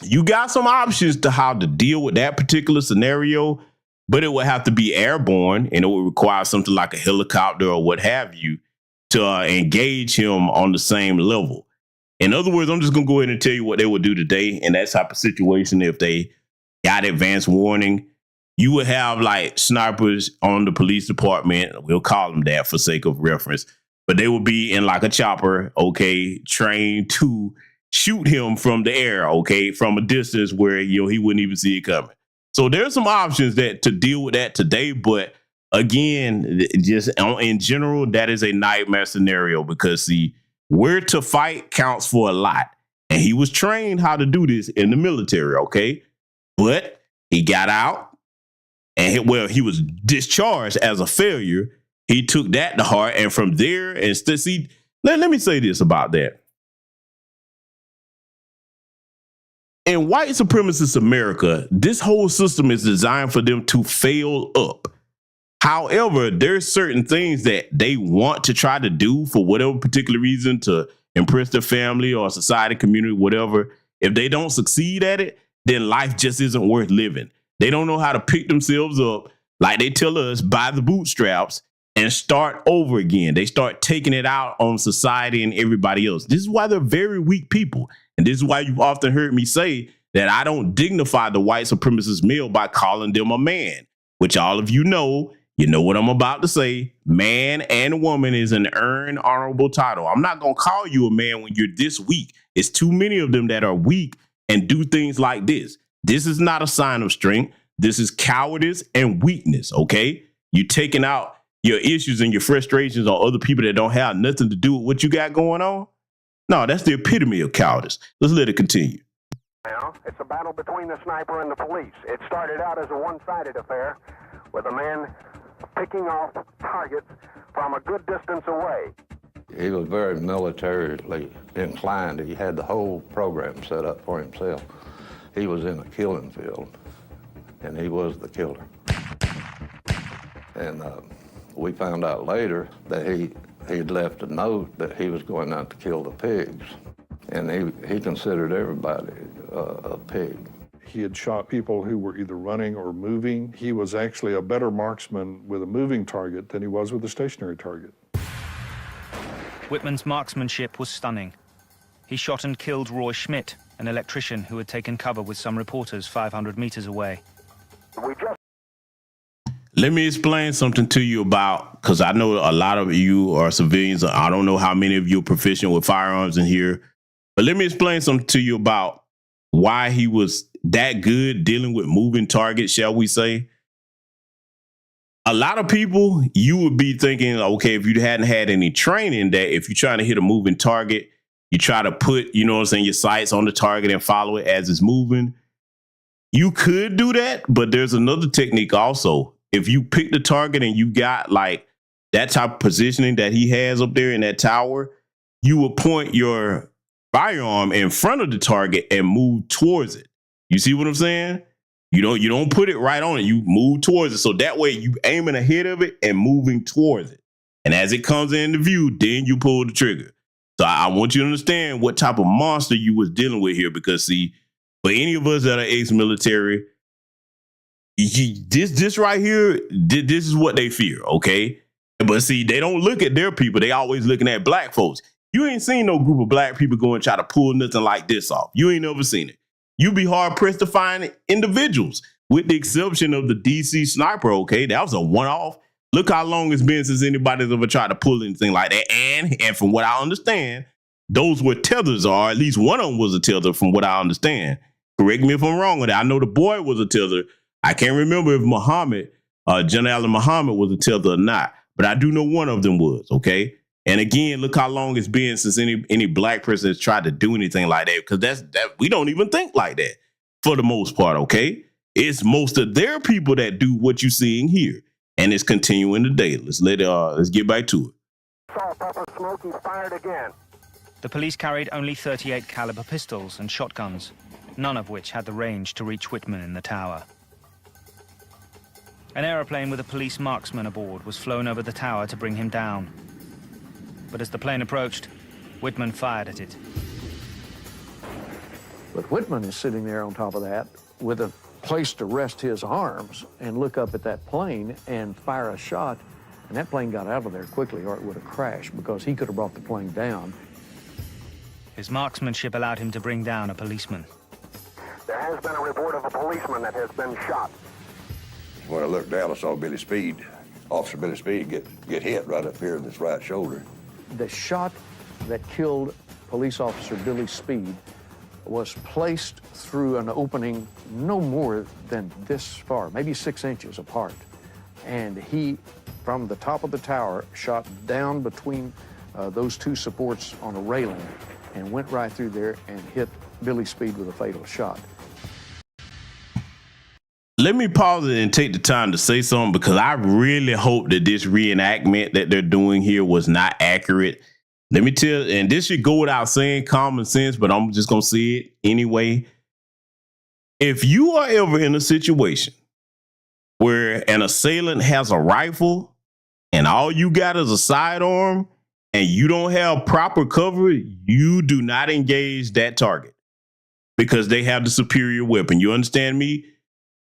you got some options to how to deal with that particular scenario, but it would have to be airborne, and it would require something like a helicopter or what have you to engage him on the same level. In other words, I'm just going to go ahead and tell you what they would do today in that type of situation. If they got advance warning, you would have like snipers on the police department. We'll call them that for sake of reference, but they would be in like a chopper, okay, trained to shoot him from the air, okay, from a distance where, he wouldn't even see it coming. So there's some options that to deal with that today. But again, just in general, that is a nightmare scenario, because see, where to fight counts for a lot. And he was trained how to do this in the military, okay? But he got out. And he was discharged as a failure. He took that to heart, and from there, and see, let me say this about that. In white supremacist America, this whole system is designed for them to fail up. However, there's certain things that they want to try to do for whatever particular reason to impress their family or society, community, whatever. If they don't succeed at it, then life just isn't worth living. They don't know how to pick themselves up, like they tell us, by the bootstraps and start over again. They start taking it out on society and everybody else. This is why they're very weak people. And this is why you've often heard me say that I don't dignify the white supremacist male by calling them a man, which all of you know what I'm about to say. Man and woman is an earned, honorable title. I'm not going to call you a man when you're this weak. It's too many of them that are weak and do things like this. This is not a sign of strength. This is cowardice and weakness, okay? You taking out your issues and your frustrations on other people that don't have nothing to do with what you got going on. No, that's the epitome of cowardice. Let's let it continue. Now, it's a battle between the sniper and the police. It started out as a one-sided affair with a man picking off targets from a good distance away. He was very militarily inclined. He had the whole program set up for himself. He was in a killing field, and he was the killer. And we found out later that he'd left a note that he was going out to kill the pigs. And he considered everybody a pig. He had shot people who were either running or moving. He was actually a better marksman with a moving target than he was with a stationary target. Whitman's marksmanship was stunning. He shot and killed Roy Schmidt, an electrician who had taken cover with some reporters 500 meters away. Let me explain something to you about, because I know a lot of you are civilians. I don't know how many of you are proficient with firearms in here, but let me explain something to you about why he was that good dealing with moving targets, shall we say. A lot of people, you would be thinking, okay, if you hadn't had any training, that if you're trying to hit a moving target, you try to put, you know what I'm saying, your sights on the target and follow it as it's moving. You could do that, but there's another technique also. If you pick the target and you got like that type of positioning that he has up there in that tower, you will point your firearm in front of the target and move towards it. You see what I'm saying? You don't put it right on it. You move towards it. So that way you aiming ahead of it and moving towards it. And as it comes into view, then you pull the trigger. So I want you to understand what type of monster you was dealing with here, because see, for any of us that are ex-military, this right here, this is what they fear, okay? But see, they don't look at their people. They always looking at black folks. You ain't seen no group of black people go and try to pull nothing like this off. You ain't never seen it. You'd be hard-pressed to find individuals, with the exception of the DC sniper, okay? That was a one-off. Look how long it's been since anybody's ever tried to pull anything like that. And from what I understand, those were tethers, or at least one of them was a tether from what I understand. Correct me if I'm wrong with that. I know the boy was a tether. I can't remember if Muhammad, General Allen Muhammad was a tether or not, but I do know one of them was, okay? And again, look how long it's been since any black person has tried to do anything like that, because that we don't even think like that for the most part, okay? It's most of their people that do what you're seeing here, and it's continuing today. Let's get back to it. Saw pepper smoke, he fired again. The police carried only .38 caliber pistols and shotguns, none of which had the range to reach Whitman in the tower. An aeroplane with a police marksman aboard was flown over the tower to bring him down. But as the plane approached, Whitman fired at it. But Whitman is sitting there on top of that with a place to rest his arms and look up at that plane and fire a shot. And that plane got out of there quickly, or it would have crashed, because he could have brought the plane down. His marksmanship allowed him to bring down a policeman. There has been a report of a policeman that has been shot. When I looked down, I saw Billy Speed, Officer Billy Speed, get hit right up here in this right shoulder. The shot that killed police officer Billy Speed was placed through an opening no more than this far, maybe 6 inches apart. And he, from the top of the tower, shot down between those two supports on a railing and went right through there and hit Billy Speed with a fatal shot. Let me pause it and take the time to say something, because I really hope that this reenactment that they're doing here was not accurate. Let me tell you, and this should go without saying, common sense, but I'm just going to say it anyway. If you are ever in a situation where an assailant has a rifle and all you got is a sidearm and you don't have proper cover, you do not engage that target, because they have the superior weapon. You understand me?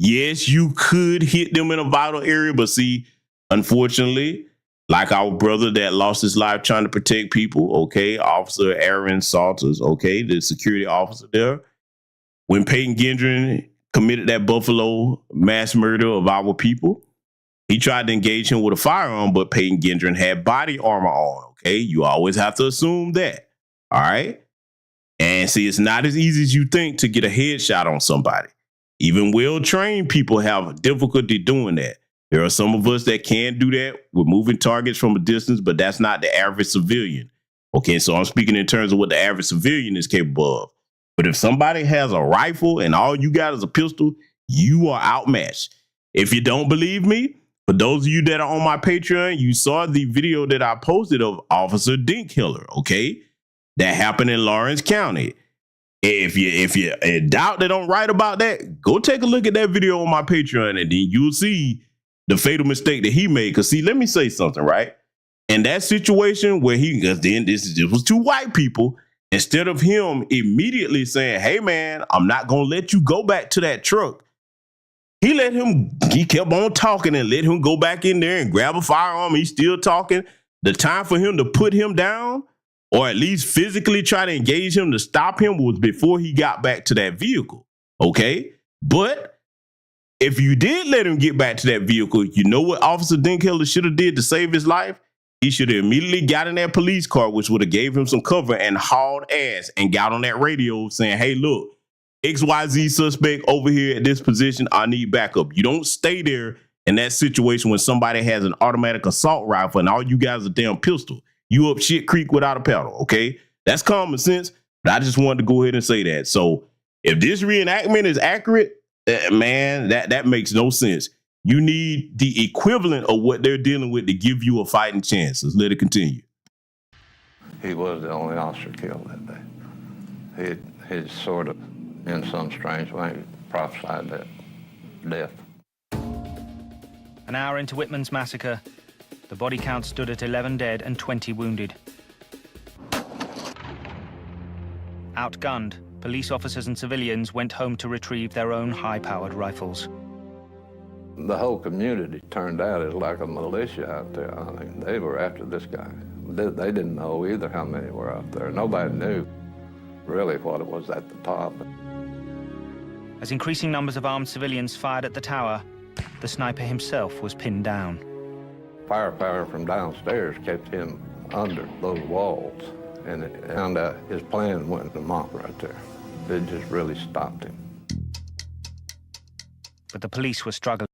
Yes, you could hit them in a vital area, but see, unfortunately, like our brother that lost his life trying to protect people, okay, Officer Aaron Salters, okay, the security officer there, when Peyton Gendron committed that Buffalo mass murder of our people, he tried to engage him with a firearm, but Peyton Gendron had body armor on, okay? You always have to assume that, all right? And see, it's not as easy as you think to get a headshot on somebody. Even well-trained people have difficulty doing that. There are some of us that can do that with moving targets from a distance, but that's not the average civilian. Okay, so I'm speaking in terms of what the average civilian is capable of. But if somebody has a rifle and all you got is a pistol, you are outmatched. If you don't believe me, for those of you that are on my Patreon, you saw the video that I posted of Officer Dinkhiller, okay? That happened in Lawrence County. If you doubt they don't write about that, go take a look at that video on my Patreon, and then you'll see the fatal mistake that he made. Because see, let me say something, right? In that situation where this was two white people, instead of him immediately saying, hey man, I'm not gonna let you go back to that truck, he kept on talking and let him go back in there and grab a firearm. He's still talking. The time for him to put him down, or at least physically try to engage him to stop him, was before he got back to that vehicle. Okay? But if you did let him get back to that vehicle, you know what Officer Dinkheller should have did to save his life? He should have immediately got in that police car, which would have gave him some cover, and hauled ass and got on that radio saying, hey, look, XYZ suspect over here at this position, I need backup. You don't stay there in that situation when somebody has an automatic assault rifle and all you guys are damn pistol. You up shit creek without a paddle, okay? That's common sense, but I just wanted to go ahead and say that. So if this reenactment is accurate, man, that makes no sense. You need the equivalent of what they're dealing with to give you a fighting chance. Let's let it continue. He was the only officer killed that day. He sort of, in some strange way, prophesied that death. An hour into Whitman's massacre, the body count stood at 11 dead and 20 wounded. Outgunned, police officers and civilians went home to retrieve their own high-powered rifles. The whole community turned out as like a militia out there. I mean, they were after this guy. They didn't know either how many were out there. Nobody knew really what it was at the top. As increasing numbers of armed civilians fired at the tower, the sniper himself was pinned down. Firepower from downstairs kept him under those walls, and his plan went amok right there. It just really stopped him. But the police were struggling.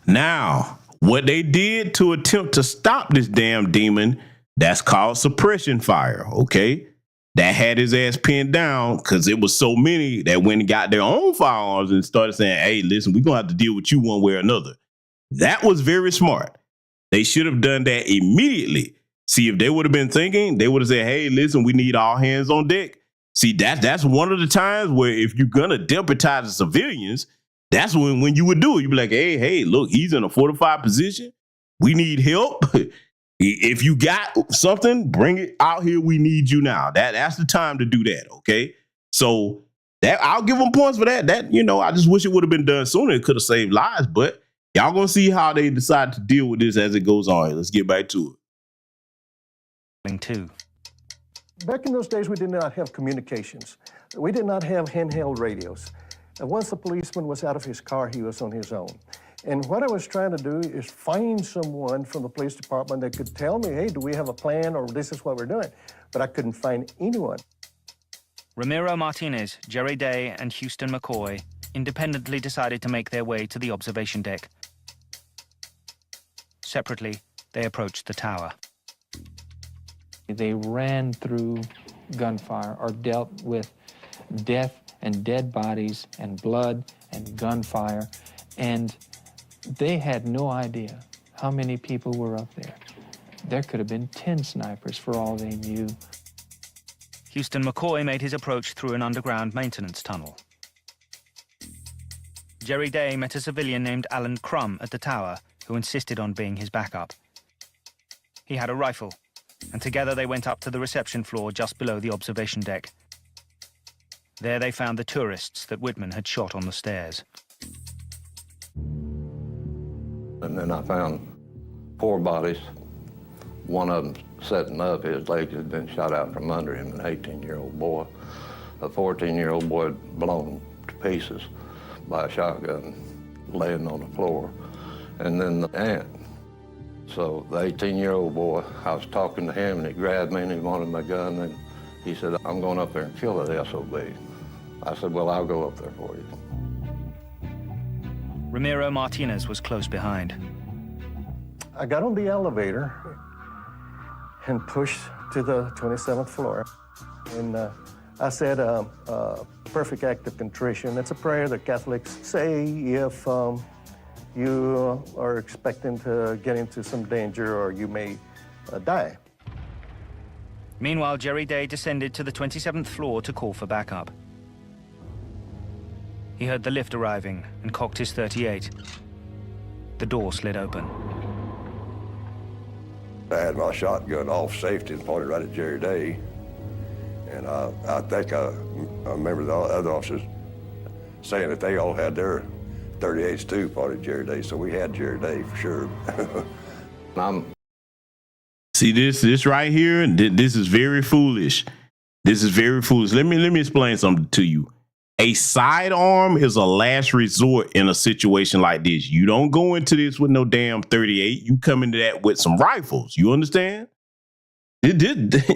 Now, what they did to attempt to stop this damn demon, that's called suppression fire, okay? That had his ass pinned down because it was so many that went and got their own firearms and started saying, hey, listen, we're going to have to deal with you one way or another. That was very smart. They should have done that immediately. See, if they would have been thinking, they would have said, hey, listen, we need all hands on deck. See, that's one of the times where if you're going to deputize the civilians, that's when you would do it. You'd be like, hey, look, he's in a fortified position. We need help. If you got something, bring it out here. We need you now. That's the time to do that, okay? So that I'll give them points for that. I just wish it would have been done sooner. It could have saved lives, but y'all gonna see how they decide to deal with this as it goes on. Let's get back to it. Too. Back in those days, we did not have communications. We did not have handheld radios. And once the policeman was out of his car, he was on his own. And what I was trying to do is find someone from the police department that could tell me, hey, do we have a plan, or this is what we're doing? But I couldn't find anyone. Ramiro Martinez, Jerry Day, and Houston McCoy independently decided to make their way to the observation deck. Separately, they approached the tower. They ran through gunfire or dealt with death and dead bodies and blood and gunfire, and they had no idea how many people were up there. There could have been 10 snipers for all they knew. Houston McCoy made his approach through an underground maintenance tunnel. Jerry Day met a civilian named Alan Crum at the tower who insisted on being his backup. He had a rifle, and together they went up to the reception floor just below the observation deck. There they found the tourists that Whitman had shot on the stairs. And then I found 4 bodies. One of them sitting up, his legs had been shot out from under him, an 18-year-old boy. A 14-year-old boy blown to pieces by a shotgun, laying on the floor. And then the aunt. So the 18-year-old boy, I was talking to him, and he grabbed me, and he wanted my gun, and he said, I'm going up there and kill the SOB. I said, well, I'll go up there for you. Ramiro Martinez was close behind. I got on the elevator and pushed to the 27th floor. And I said a perfect act of contrition. It's a prayer that Catholics say if you are expecting to get into some danger or you may die. Meanwhile, Jerry Day descended to the 27th floor to call for backup. He heard the lift arriving and cocked his .38. The door slid open. I had my shotgun off safety and pointed right at Jerry Day. And I think I remember the other officers saying that they all had their 38s too pointed at Jerry Day, so we had Jerry Day for sure. See this right here. This is very foolish. This is very foolish. Let me explain something to you. A sidearm is a last resort in a situation like this. You don't go into this with no damn 38. You come into that with some rifles. You understand?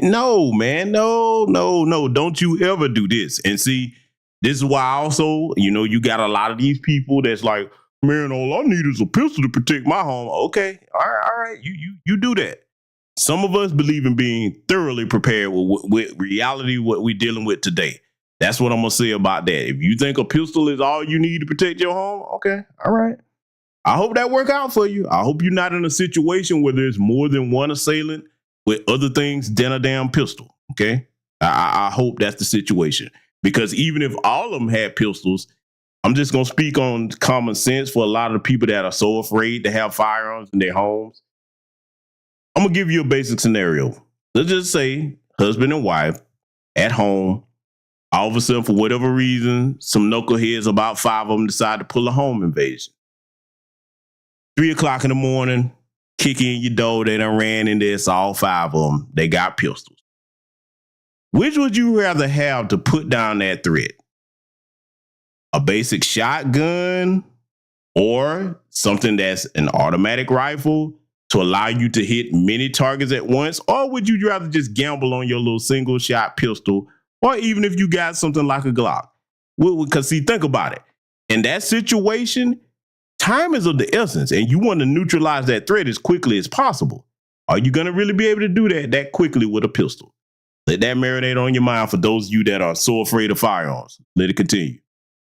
No, man. No. Don't you ever do this. And see, this is why also, you got a lot of these people that's like, man, all I need is a pistol to protect my home. Okay. All right. You do that. Some of us believe in being thoroughly prepared with reality, what we're dealing with today. That's what I'm going to say about that. If you think a pistol is all you need to protect your home, okay, all right. I hope that work out for you. I hope you're not in a situation where there's more than one assailant with other things than a damn pistol, okay? I hope that's the situation. Because even if all of them had pistols, I'm just going to speak on common sense for a lot of the people that are so afraid to have firearms in their homes. I'm going to give you a basic scenario. Let's just say husband and wife at home. All of a sudden, for whatever reason, some knuckleheads, about 5 of them, decide to pull a home invasion. 3 o'clock in the morning, kick in your door. They done ran into this, all 5 of them. They got pistols. Which would you rather have to put down that threat? A basic shotgun or something that's an automatic rifle to allow you to hit many targets at once? Or would you rather just gamble on your little single shot pistol? Or even if you got something like a Glock. Because see, think about it. In that situation, time is of the essence, and you want to neutralize that threat as quickly as possible. Are you going to really be able to do that quickly with a pistol? Let that marinate on your mind for those of you that are so afraid of firearms. Let it continue.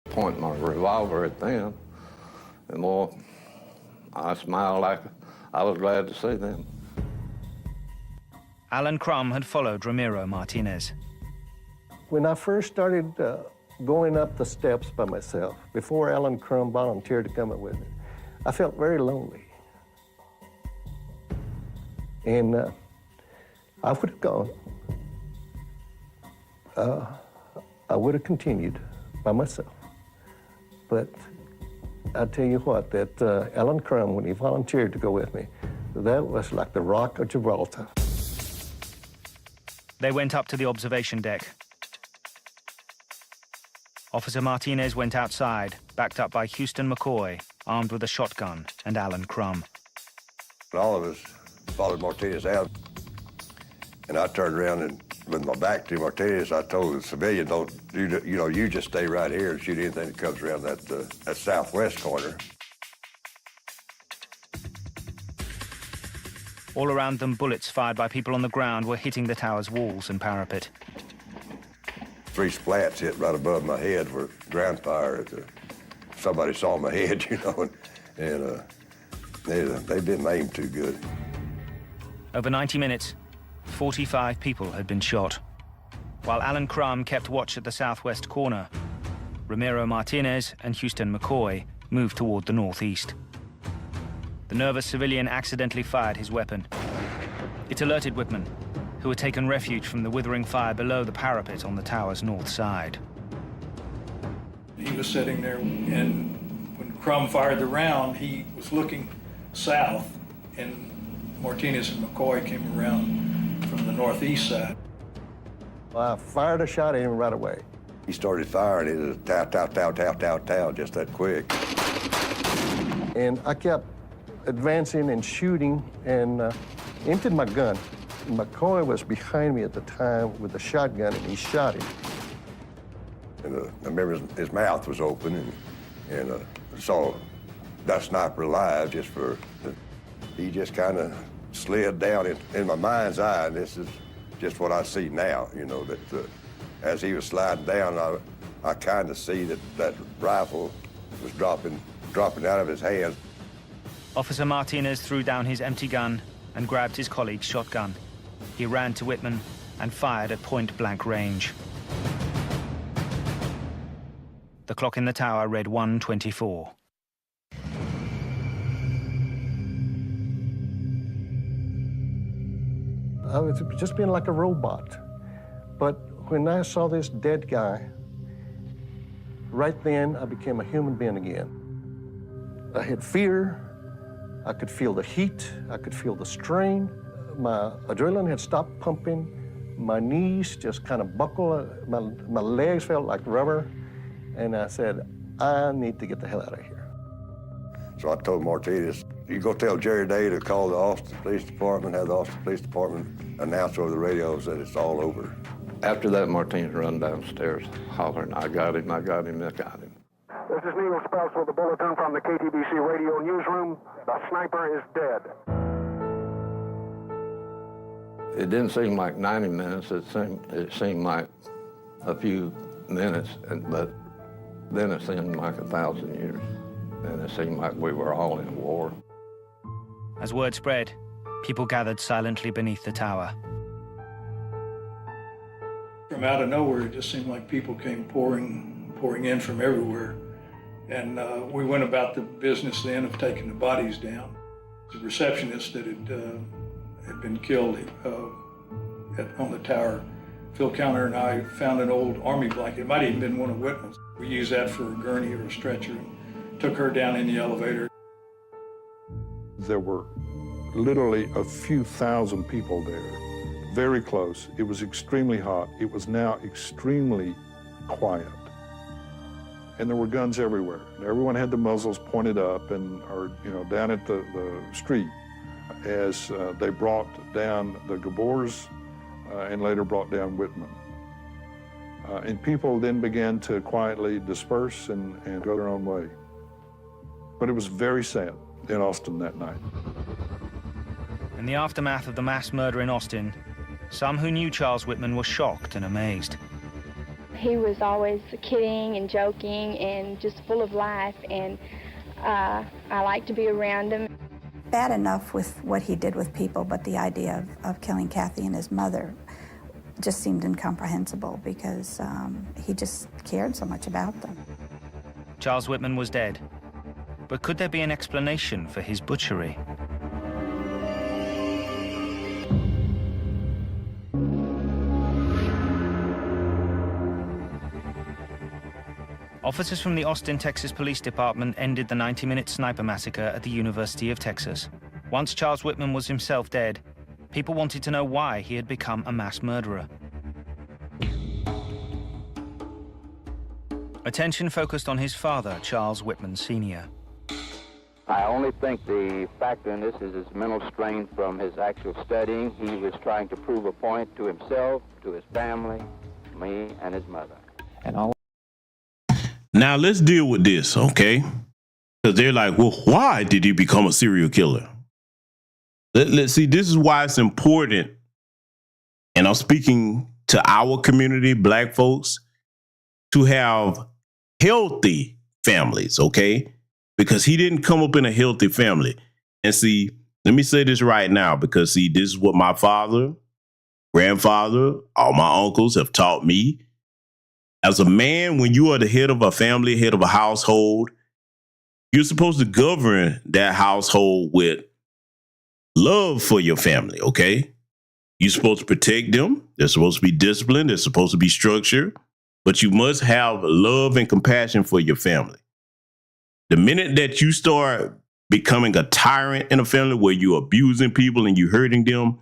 Point my revolver at them, and more, I smiled like I was glad to see them. Alan Crum had followed Ramiro Martinez. When I first started going up the steps by myself, before Alan Crum volunteered to come up with me, I felt very lonely. And I would have gone. I would have continued by myself. But I tell you what, that Alan Crum, when he volunteered to go with me, that was like the Rock of Gibraltar. They went up to the observation deck. Officer Martinez went outside, backed up by Houston McCoy, armed with a shotgun, and Alan Crum. All of us followed Martinez out, and I turned around and with my back to Martinez, I told the civilian, you just stay right here and shoot anything that comes around that southwest corner. All around them, bullets fired by people on the ground were hitting the tower's walls and parapet. 3 splats hit right above my head where ground fire. Somebody saw my head, and they didn't aim too good. Over 90 minutes, 45 people had been shot. While Alan Crum kept watch at the southwest corner, Ramiro Martinez and Houston McCoy moved toward the northeast. The nervous civilian accidentally fired his weapon. It alerted Whitman, who had taken refuge from the withering fire below the parapet on the tower's north side. He was sitting there, and when Crum fired the round, he was looking south, and Martinez and McCoy came around from the northeast side. I fired a shot at him right away. He started firing. It was tow, tow, tow, tow, tow, tow, just that quick. And I kept advancing and shooting and emptied my gun. McCoy was behind me at the time with a shotgun, and he shot him. And I remember his mouth was open, and saw that sniper alive he just kind of slid down in my mind's eye, and this is just what I see now, that as he was sliding down, I kind of see that rifle was dropping out of his hand. Officer Martinez threw down his empty gun and grabbed his colleague's shotgun. He ran to Whitman and fired at point-blank range. The clock in the tower read 1:24. I was just being like a robot. But when I saw this dead guy, right then I became a human being again. I had fear. I could feel the heat. I could feel the strain. My adrenaline had stopped pumping. My knees just kind of buckled. My legs felt like rubber. And I said, I need to get the hell out of here. So I told Martinez, you go tell Jerry Day to call the Austin Police Department, have the Austin Police Department announce over the radios that it's all over. After that, Martinez run downstairs hollering, I got him, I got him, I got him. This is Neil Spells with a bulletin from the KTBC radio newsroom. The sniper is dead. It didn't seem like 90 minutes, it seemed like a few minutes, but then it seemed like 1,000 years. And it seemed like we were all in a war. As word spread, people gathered silently beneath the tower. From out of nowhere, it just seemed like people came pouring in from everywhere. And we went about the business then of taking the bodies down. The receptionist that had been killed on the tower, Phil Counter and I found an old army blanket. It might have even been one of Whitman's. We used that for a gurney or a stretcher and took her down in the elevator. There were literally a few thousand people there, very close. It was extremely hot. It was now extremely quiet. And there were guns everywhere. Everyone had the muzzles pointed up and, down at the street as they brought down the Gabors and later brought down Whitman. And people then began to quietly disperse and go their own way. But it was very sad in Austin that night. In the aftermath of the mass murder in Austin, some who knew Charles Whitman were shocked and amazed. He was always kidding and joking and just full of life, and I liked to be around him. Bad enough with what he did with people, but the idea of killing Kathy and his mother just seemed incomprehensible because he just cared so much about them. Charles Whitman was dead, but could there be an explanation for his butchery? Officers from the Austin, Texas Police Department ended the 90-minute sniper massacre at the University of Texas. Once Charles Whitman was himself dead, people wanted to know why he had become a mass murderer. Attention focused on his father, Charles Whitman Sr. I only think the factor in this is his mental strain from his actual studying. He was trying to prove a point to himself, to his family, me, and his mother. And all. Now let's deal with this, okay? Because they're like, well, why did he become a serial killer? Let's see, this is why it's important, and I'm speaking to our community, Black folks, to have healthy families, okay? Because he didn't come up in a healthy family. And see, let me say this right now, because see, this is what my father, grandfather, all my uncles have taught me. As a man, when you are the head of a family, head of a household, you're supposed to govern that household with love for your family, okay? You're supposed to protect them. They're supposed to be disciplined. They're supposed to be structured. But you must have love and compassion for your family. The minute that you start becoming a tyrant in a family where you're abusing people and you're hurting them,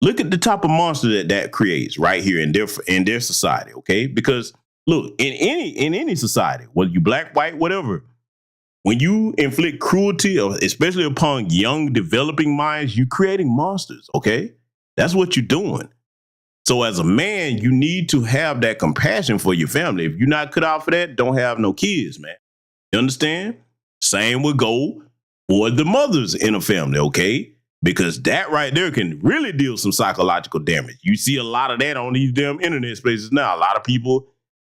look at the type of monster that creates right here in their society, okay? Because look, in any society, whether you black, white, whatever, when you inflict cruelty, especially upon young developing minds, you're creating monsters, okay? That's what you're doing. So as a man, you need to have that compassion for your family. If you're not cut out for that, don't have no kids, man. You understand? Same would go for the mothers in a family, okay? Because that right there can really deal some psychological damage. You see a lot of that on these damn internet spaces now. A lot of people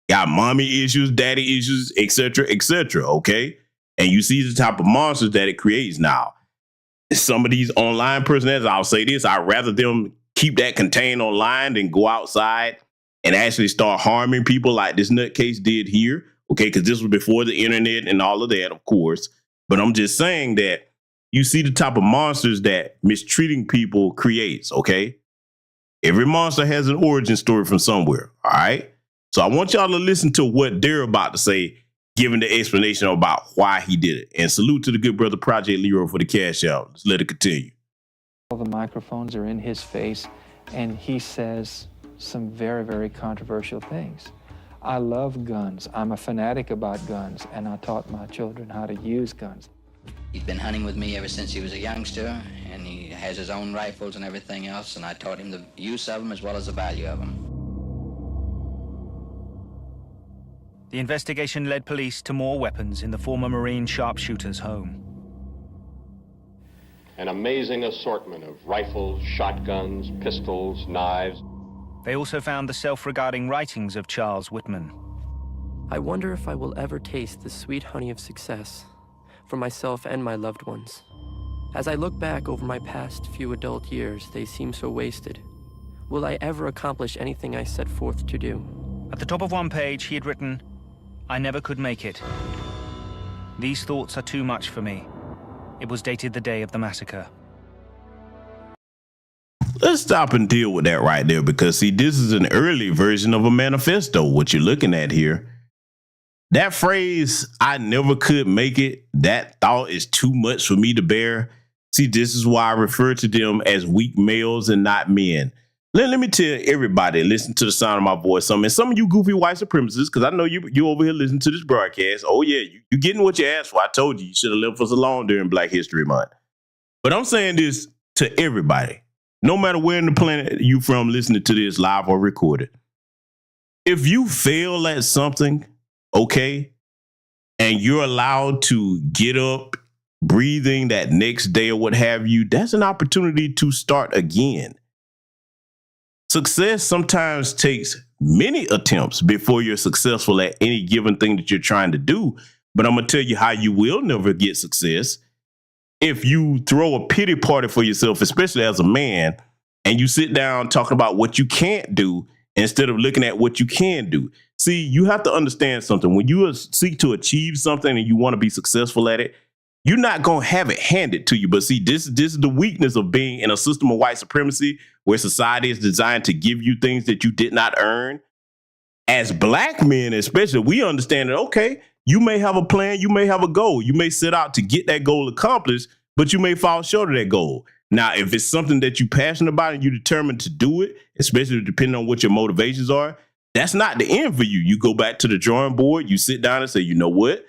got mommy issues, daddy issues, etc., okay? And you see the type of monsters that it creates now. Some of these online personalities, I'll say this, I'd rather them keep that contained online than go outside and actually start harming people like this nutcase did here, okay? Because this was before the internet and all of that, of course. But I'm just saying that you see the type of monsters that mistreating people creates, okay? Every monster has an origin story from somewhere, all right? So I want y'all to listen to what they're about to say, giving the explanation about why he did it. And salute to the good brother Project Leroy for the cash out. Let's let it continue. All the microphones are in his face, and he says some very, very controversial things. I love guns. I'm a fanatic about guns, and I taught my children how to use guns. He's been hunting with me ever since he was a youngster, and he has his own rifles and everything else, and I taught him the use of them as well as the value of them. The investigation led police to more weapons in the former Marine sharpshooter's home. An amazing assortment of rifles, shotguns, pistols, knives. They also found the self-regarding writings of Charles Whitman. I wonder if I will ever taste the sweet honey of success for myself and my loved ones. As I look back over my past few adult years, they seem so wasted. Will I ever accomplish anything I set forth to do? At the top of one page, he had written, "I never could make it. These thoughts are too much for me." It was dated the day of the massacre. Let's stop and deal with that right there, because see, this is an early version of a manifesto, what you're looking at here. That phrase, "I never could make it," that thought is too much for me to bear. See, this is why I refer to them as weak males and not men. Let me tell everybody, listen to the sound of my voice, and some of you goofy white supremacists, because I know you over here listening to this broadcast. Oh yeah, you getting what you asked for. I told you should have lived for so long during Black History Month. But I'm saying this to everybody, no matter where in the planet you from listening to this live or recorded. If you fail at something, okay, and you're allowed to get up, breathing that next day or what have you, that's an opportunity to start again. Success sometimes takes many attempts before you're successful at any given thing that you're trying to do. But I'm going to tell you how you will never get success. If you throw a pity party for yourself, especially as a man, and you sit down talking about what you can't do instead of looking at what you can do. See, you have to understand something. When you seek to achieve something and you want to be successful at it, you're not going to have it handed to you. But see, this is the weakness of being in a system of white supremacy where society is designed to give you things that you did not earn. As Black men, especially, we understand that, okay, you may have a plan, you may have a goal. You may set out to get that goal accomplished, but you may fall short of that goal. Now, if it's something that you're passionate about and you're determined to do it, especially depending on what your motivations are, that's not the end for you. You go back to the drawing board, you sit down and say, you know what?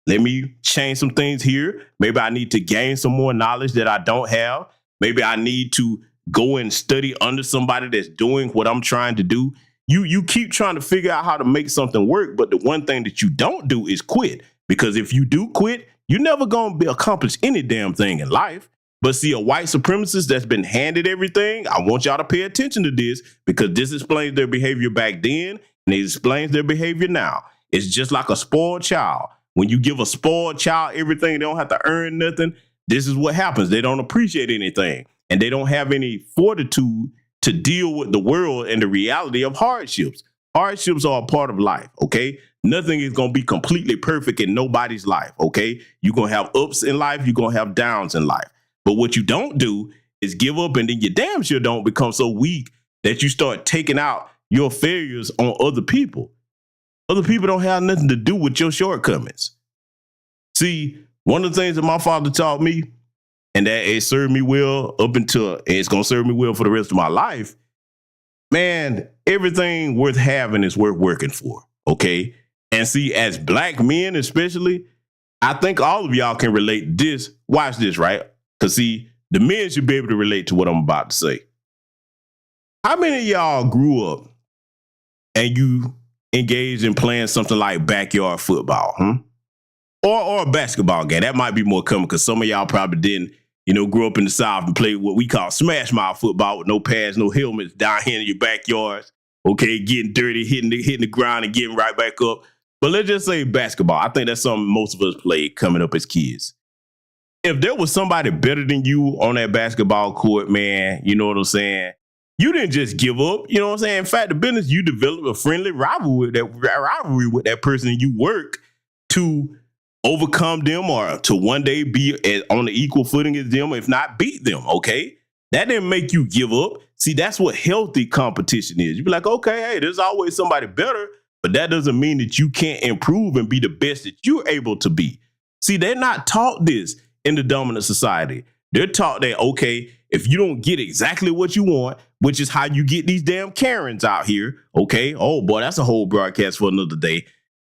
Let me change some things here. Maybe I need to gain some more knowledge that I don't have. Maybe I need to go and study under somebody that's doing what I'm trying to do. You keep trying to figure out how to make something work, but the one thing that you don't do is quit. Because if you do quit, you're never going to accomplish any damn thing in life. But see, a white supremacist that's been handed everything, I want y'all to pay attention to this, because this explains their behavior back then and it explains their behavior now. It's just like a spoiled child. When you give a spoiled child everything, they don't have to earn nothing. This is what happens. They don't appreciate anything, and they don't have any fortitude to deal with the world and the reality of hardships. Hardships are a part of life, okay? Nothing is going to be completely perfect in nobody's life, okay? You're going to have ups in life. You're going to have downs in life. But what you don't do is give up, and then you damn sure don't become so weak that you start taking out your failures on other people. Other people don't have nothing to do with your shortcomings. See, one of the things that my father taught me, and that it served me well up until, and it's going to serve me well for the rest of my life, man, everything worth having is worth working for, okay? And see, as Black men especially, I think all of y'all can relate to this. Watch this, right? Because see, the men should be able to relate to what I'm about to say. How many of y'all grew up and you engaged in playing something like backyard football, or a basketball game? That might be more common because some of y'all probably didn't, grow up in the South and play what we call smash mouth football with no pads, no helmets down here in your backyards. Okay, getting dirty, hitting the ground and getting right back up. But let's just say basketball. I think that's something most of us played coming up as kids. If there was somebody better than you on that basketball court, man, you know what I'm saying? You didn't just give up, you know what I'm saying? In fact, the business, you develop a friendly rivalry with that person, and you work to overcome them or to one day be on the equal footing as them, if not beat them, okay? That didn't make you give up. See, that's what healthy competition is. You be like, okay, hey, there's always somebody better, but that doesn't mean that you can't improve and be the best that you're able to be. See, they're not taught this in the dominant society. They're taught that, okay, if you don't get exactly what you want, which is how you get these damn Karens out here, okay, oh boy, that's a whole broadcast for another day.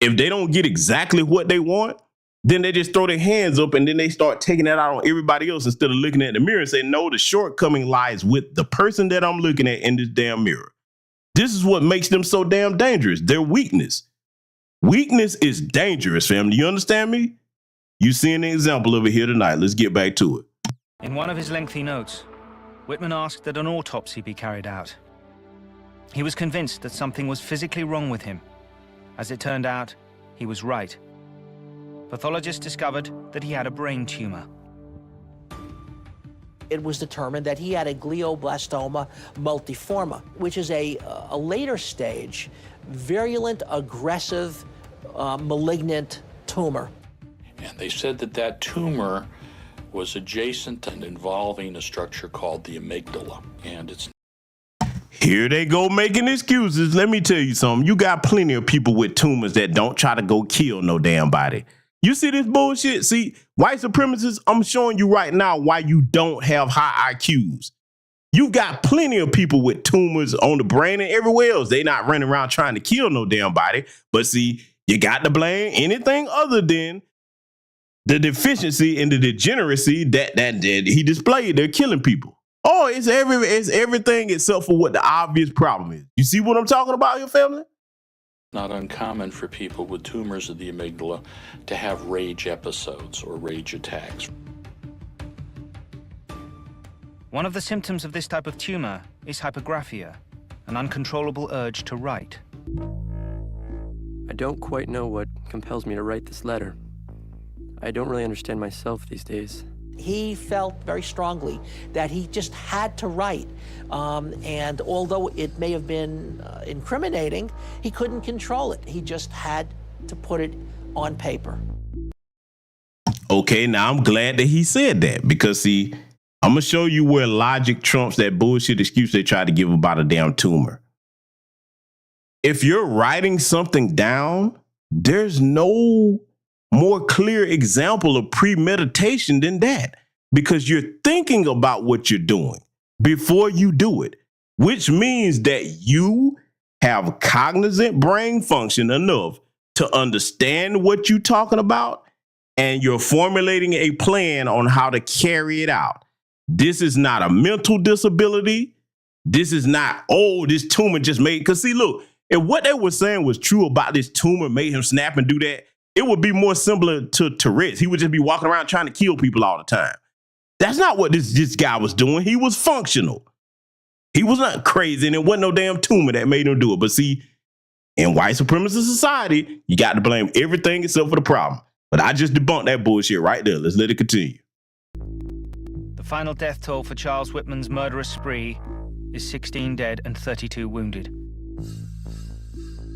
If they don't get exactly what they want, then they just throw their hands up and then they start taking that out on everybody else instead of looking at the mirror and saying, no, the shortcoming lies with the person that I'm looking at in this damn mirror. This is what makes them so damn dangerous. Their weakness. Weakness is dangerous, family. You understand me? You see an example of it here tonight. Let's get back to it. In one of his lengthy notes, Whitman asked that an autopsy be carried out. He was convinced that something was physically wrong with him. As it turned out, he was right. Pathologists discovered that he had a brain tumor. It was determined that he had a glioblastoma multiforme, which is a later stage, virulent, aggressive, malignant tumor. And they said that that tumor was adjacent and involving a structure called the amygdala. And it's here they go making excuses. Let me tell you something. You got plenty of people with tumors that don't try to go kill no damn body. You see this bullshit? See, white supremacists, I'm showing you right now why you don't have high IQs. You've got plenty of people with tumors on the brain and everywhere else. They not running around trying to kill no damn body. But see, you got to blame anything other than the deficiency and the degeneracy that he displayed. They're killing people. Oh, it's everything except for what the obvious problem is. You see what I'm talking about here, family? not uncommon for people with tumors of the amygdala to have rage episodes or rage attacks. One of the symptoms of this type of tumor is hypergraphia, an uncontrollable urge to write. I don't quite know what compels me to write this letter. I don't really understand myself these days. He felt very strongly that he just had to write. And although it may have been incriminating, he couldn't control it. He just had to put it on paper. Okay, now I'm glad that he said that, because see, I'm gonna show you where logic trumps that bullshit excuse they try to give about a damn tumor. If you're writing something down, there's no more clear example of premeditation than that, because you're thinking about what you're doing before you do it, which means that you have cognizant brain function enough to understand what you're talking about, and you're formulating a plan on how to carry it out. This is not a mental disability. This is not, oh, this tumor just made, because see, look, if what they were saying was true about this tumor made him snap and do that, it would be more similar to Tourette's. He would just be walking around trying to kill people all the time. That's not what this guy was doing. He was functional. He was not crazy, and it wasn't no damn tumor that made him do it. But see, in white supremacist society, you got to blame everything except for the problem. But I just debunked that bullshit right there. Let's let it continue. The final death toll for Charles Whitman's murderous spree is 16 dead and 32 wounded.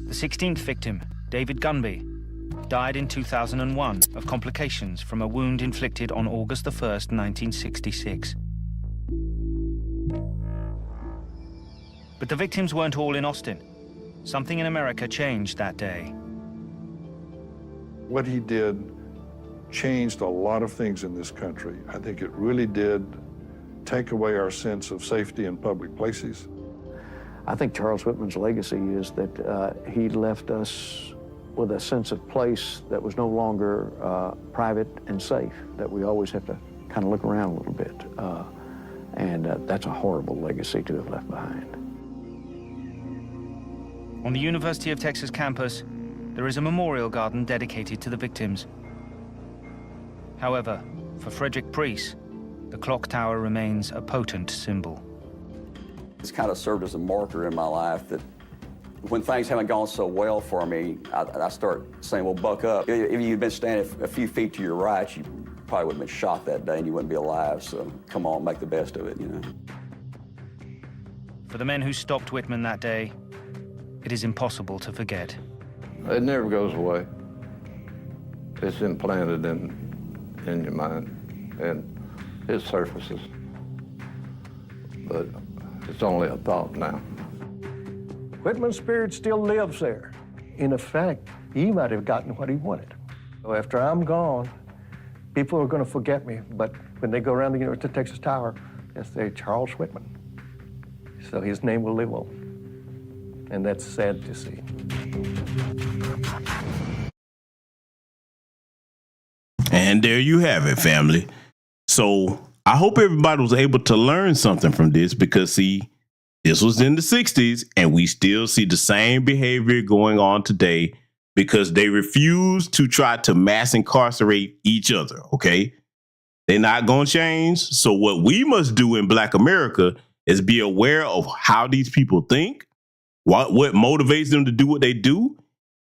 The 16th victim, David Gunby, died in 2001 of complications from a wound inflicted on August the 1st, 1966. But the victims weren't all in Austin. Something in America changed that day. What he did changed a lot of things in this country. I think it really did take away our sense of safety in public places. I think Charles Whitman's legacy is that he left us with a sense of place that was no longer private and safe, that we always have to kind of look around a little bit. And that's a horrible legacy to have left behind. On the University of Texas campus, there is a memorial garden dedicated to the victims. However, for Frederick Preece, the clock tower remains a potent symbol. It's kind of served as a marker in my life that when things haven't gone so well for me, I start saying, well, buck up. If you'd been standing a few feet to your right, you probably would have been shot that day and you wouldn't be alive. So come on, make the best of it, you know. For the men who stopped Whitman that day, it is impossible to forget. It never goes away. It's implanted in your mind, and it surfaces. But It's only a thought now. Whitman's spirit still lives there. In effect, he might have gotten what he wanted. So after I'm gone, people are going to forget me, but when they go around the University of Texas Tower, they'll say Charles Whitman. So his name will live on. And that's sad to see. And there you have it, family. So I hope everybody was able to learn something from this, because see, this was in the 60s and we still see the same behavior going on today because they refuse to try to mass incarcerate each other. Okay. They're not going to change. So what we must do in Black America is be aware of how these people think, what motivates them to do what they do.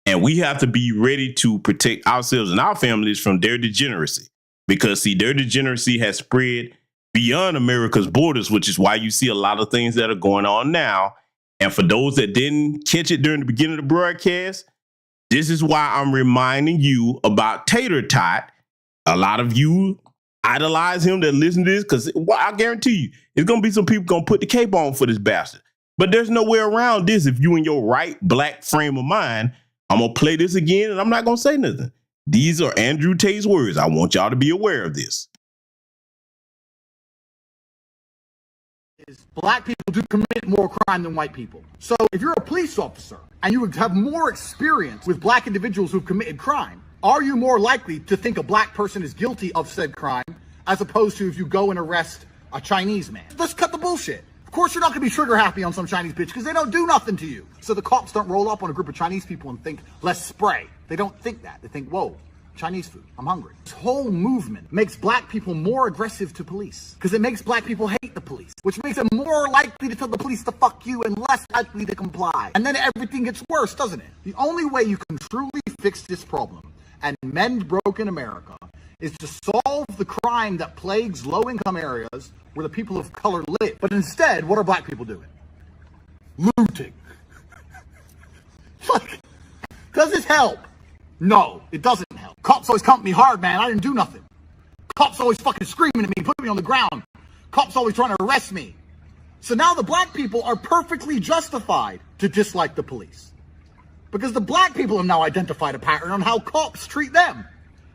And we have to be ready to protect ourselves and our families from their degeneracy, because see, their degeneracy has spread beyond America's borders, which is why you see a lot of things that are going on now. And for those that didn't catch it during the beginning of the broadcast, this is why I'm reminding you about Tate. A lot of you idolize him that listen to this, because I guarantee you, it's going to be some people going to put the cape on for this bastard. But there's no way around this. If you in your right Black frame of mind, I'm going to play this again and I'm not going to say nothing. These are Andrew Tate's words. I want y'all to be aware of this. Black people do commit more crime than white people. So if you're a police officer and you have more experience with Black individuals who've committed crime, are you more likely to think a Black person is guilty of said crime as opposed to if you go and arrest a Chinese man? Let's cut the bullshit. Of course, you're not going to be trigger happy on some Chinese bitch because they don't do nothing to you. So the cops don't roll up on a group of Chinese people and think, let's spray. They don't think that. They think, whoa, Chinese food, I'm hungry. This whole movement makes Black people more aggressive to police because it makes Black people hate the police, which makes them more likely to tell the police to fuck you and less likely to comply. And then everything gets worse, doesn't it? The only way you can truly fix this problem and mend broken America is to solve the crime that plagues low-income areas where the people of color live. But instead, what are Black people doing? Looting. Like, does this help? No, it doesn't help. Cops always come at me hard, man. I didn't do nothing. Cops always fucking screaming at me, putting me on the ground. Cops always trying to arrest me. So now the Black people are perfectly justified to dislike the police. Because the Black people have now identified a pattern on how cops treat them.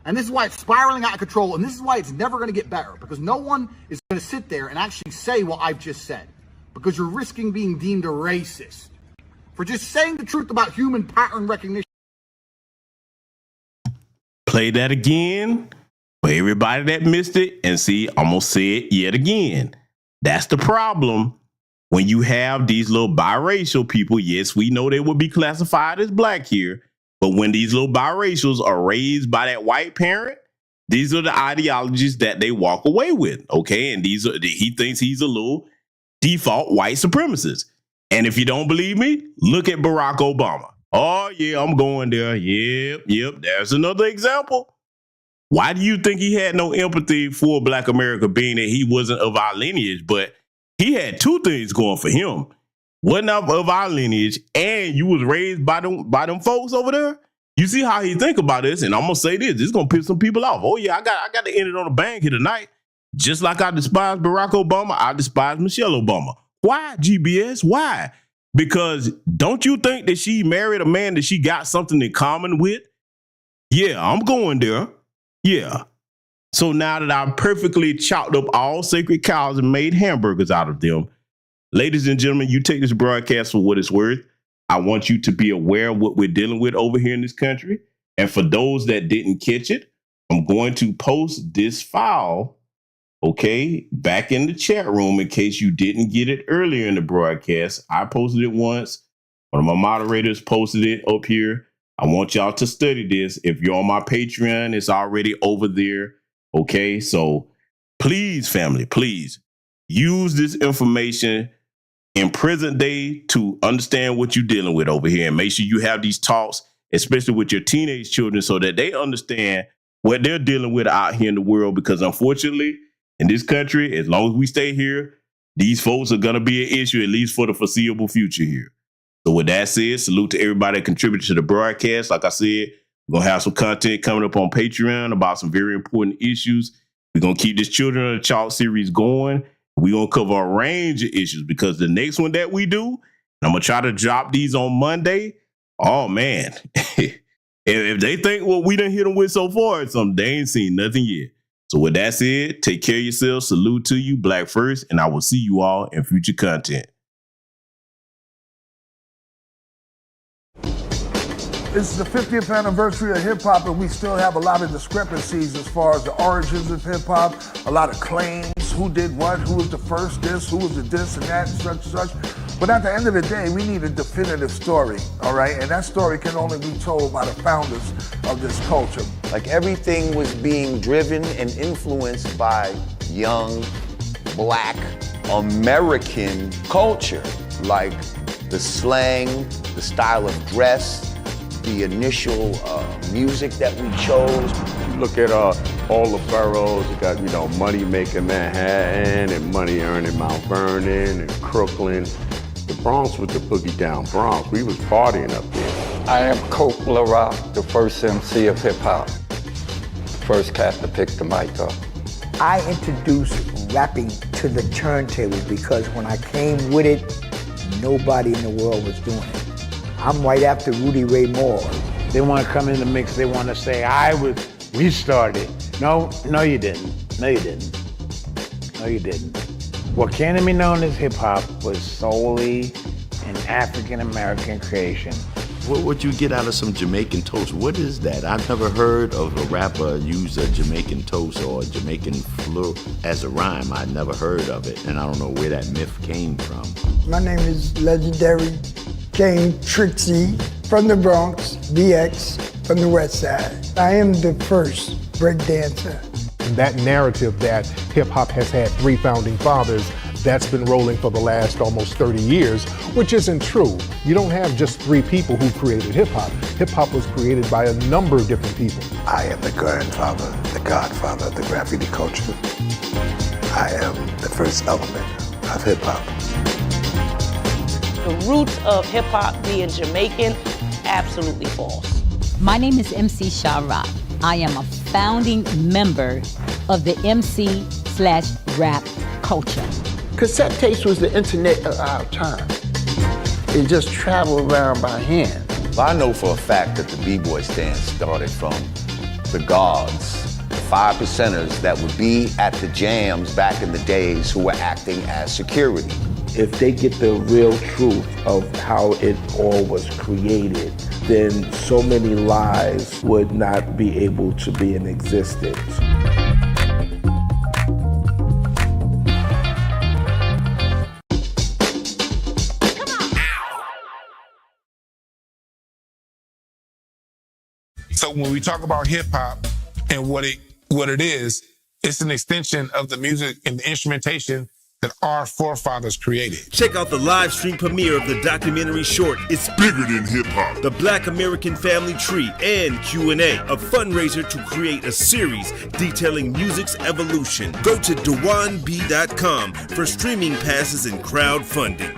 And this is why it's spiraling out of control, and this is why it's never going to get better, because no one is going to sit there and actually say what I've just said, because you're risking being deemed a racist for just saying the truth about human pattern recognition. Play that again for everybody that missed it, and see, I'm going to say it yet again. That's the problem when you have these little biracial people. Yes, we know they would be classified as Black here. But when these little biracials are raised by that white parent, these are the ideologies that they walk away with. Okay. And he thinks he's a little default white supremacist. And if you don't believe me, look at Barack Obama. Oh, yeah, I'm going there. Yep. There's another example. Why do you think he had no empathy for Black America, being that he wasn't of our lineage? But he had two things going for him. Wasn't of our lineage, and you was raised by them folks over there. You see how he think about this, and I'm gonna say this is gonna piss some people off. Oh yeah, I got to end it on a bang here tonight. Just like I despise Barack Obama, I despise Michelle Obama. Why, GBS? Why? Because don't you think that she married a man that she got something in common with? Yeah, I'm going there. Yeah. So now that I've perfectly chopped up all sacred cows and made hamburgers out of them, ladies and gentlemen, you take this broadcast for what it's worth. I want you to be aware of what we're dealing with over here in this country. And for those that didn't catch it, I'm going to post this file, okay, back in the chat room in case you didn't get it earlier in the broadcast. I posted it once. One of my moderators posted it up here. I want y'all to study this. If you're on my Patreon, it's already over there. Okay, so please, family, please use this information in present day to understand what you're dealing with over here, and make sure you have these talks, especially with your teenage children, so that they understand what they're dealing with out here in the world. Because unfortunately, in this country, as long as we stay here, these folks are going to be an issue, at least for the foreseeable future here. So with that said, salute to everybody that contributed to the broadcast. Like I said, we're going to have some content coming up on Patreon about some very important issues. We're going to keep this Children of the Chalk series going. We're going to cover a range of issues because the next one that we do, and I'm going to try to drop these on Monday. Oh, man. If they think what we done hit them with so far, they ain't seen nothing yet. So with that said, take care of yourselves. Salute to you, Black First, and I will see you all in future content. It's the 50th anniversary of hip-hop, and we still have a lot of discrepancies as far as the origins of hip-hop, a lot of claims, who did what, who was the first this, who was the this and that, and such and such. But at the end of the day, we need a definitive story, all right? And that story can only be told by the founders of this culture. Like everything was being driven and influenced by young, Black, American culture, like the slang, the style of dress, the initial music that we chose. You look at all the boroughs, you got, Money Making Manhattan and Money Earning Mount Vernon and Crooklyn. The Bronx was the boogie down Bronx. We was partying up there. I am Coke LaRock, the first MC of hip hop. First cat to pick the mic up. I introduced rapping to the turntable because when I came with it, nobody in the world was doing it. I'm right after Rudy Ray Moore. They want to come in the mix, they want to say, we started. No, you didn't. No, you didn't. No, you didn't. What came to be known as hip hop was solely an African-American creation. What would you get out of some Jamaican toast? What is that? I've never heard of a rapper use a Jamaican toast or a Jamaican fleur as a rhyme. I'd never heard of it, and I don't know where that myth came from. My name is legendary King Trixie from the Bronx, BX from the West Side. I am the first break dancer. And that narrative that hip hop has had 3 founding fathers, that's been rolling for the last almost 30 years, which isn't true. You don't have just 3 people who created hip hop. Hip hop was created by a number of different people. I am the grandfather, the godfather of the graffiti culture. I am the first element of hip hop. The roots of hip hop being Jamaican, absolutely false. My name is MC Sha-Rock. I am a founding member of the MC/rap culture. Cassette tapes was the internet of our time. It just traveled around by hand. I know for a fact that the B-boy stance started from the guards, the 5%ers that would be at the jams back in the days who were acting as security. If they get the real truth of how it all was created, then so many lies would not be able to be in existence. So when we talk about hip hop and what it is, it's an extension of the music and the instrumentation that our forefathers created. Check out the live stream premiere of the documentary short, It's Bigger Than Hip Hop, The Black American Family Tree, and Q&A, a fundraiser to create a series detailing music's evolution. Go to DewanB.com for streaming passes and crowdfunding.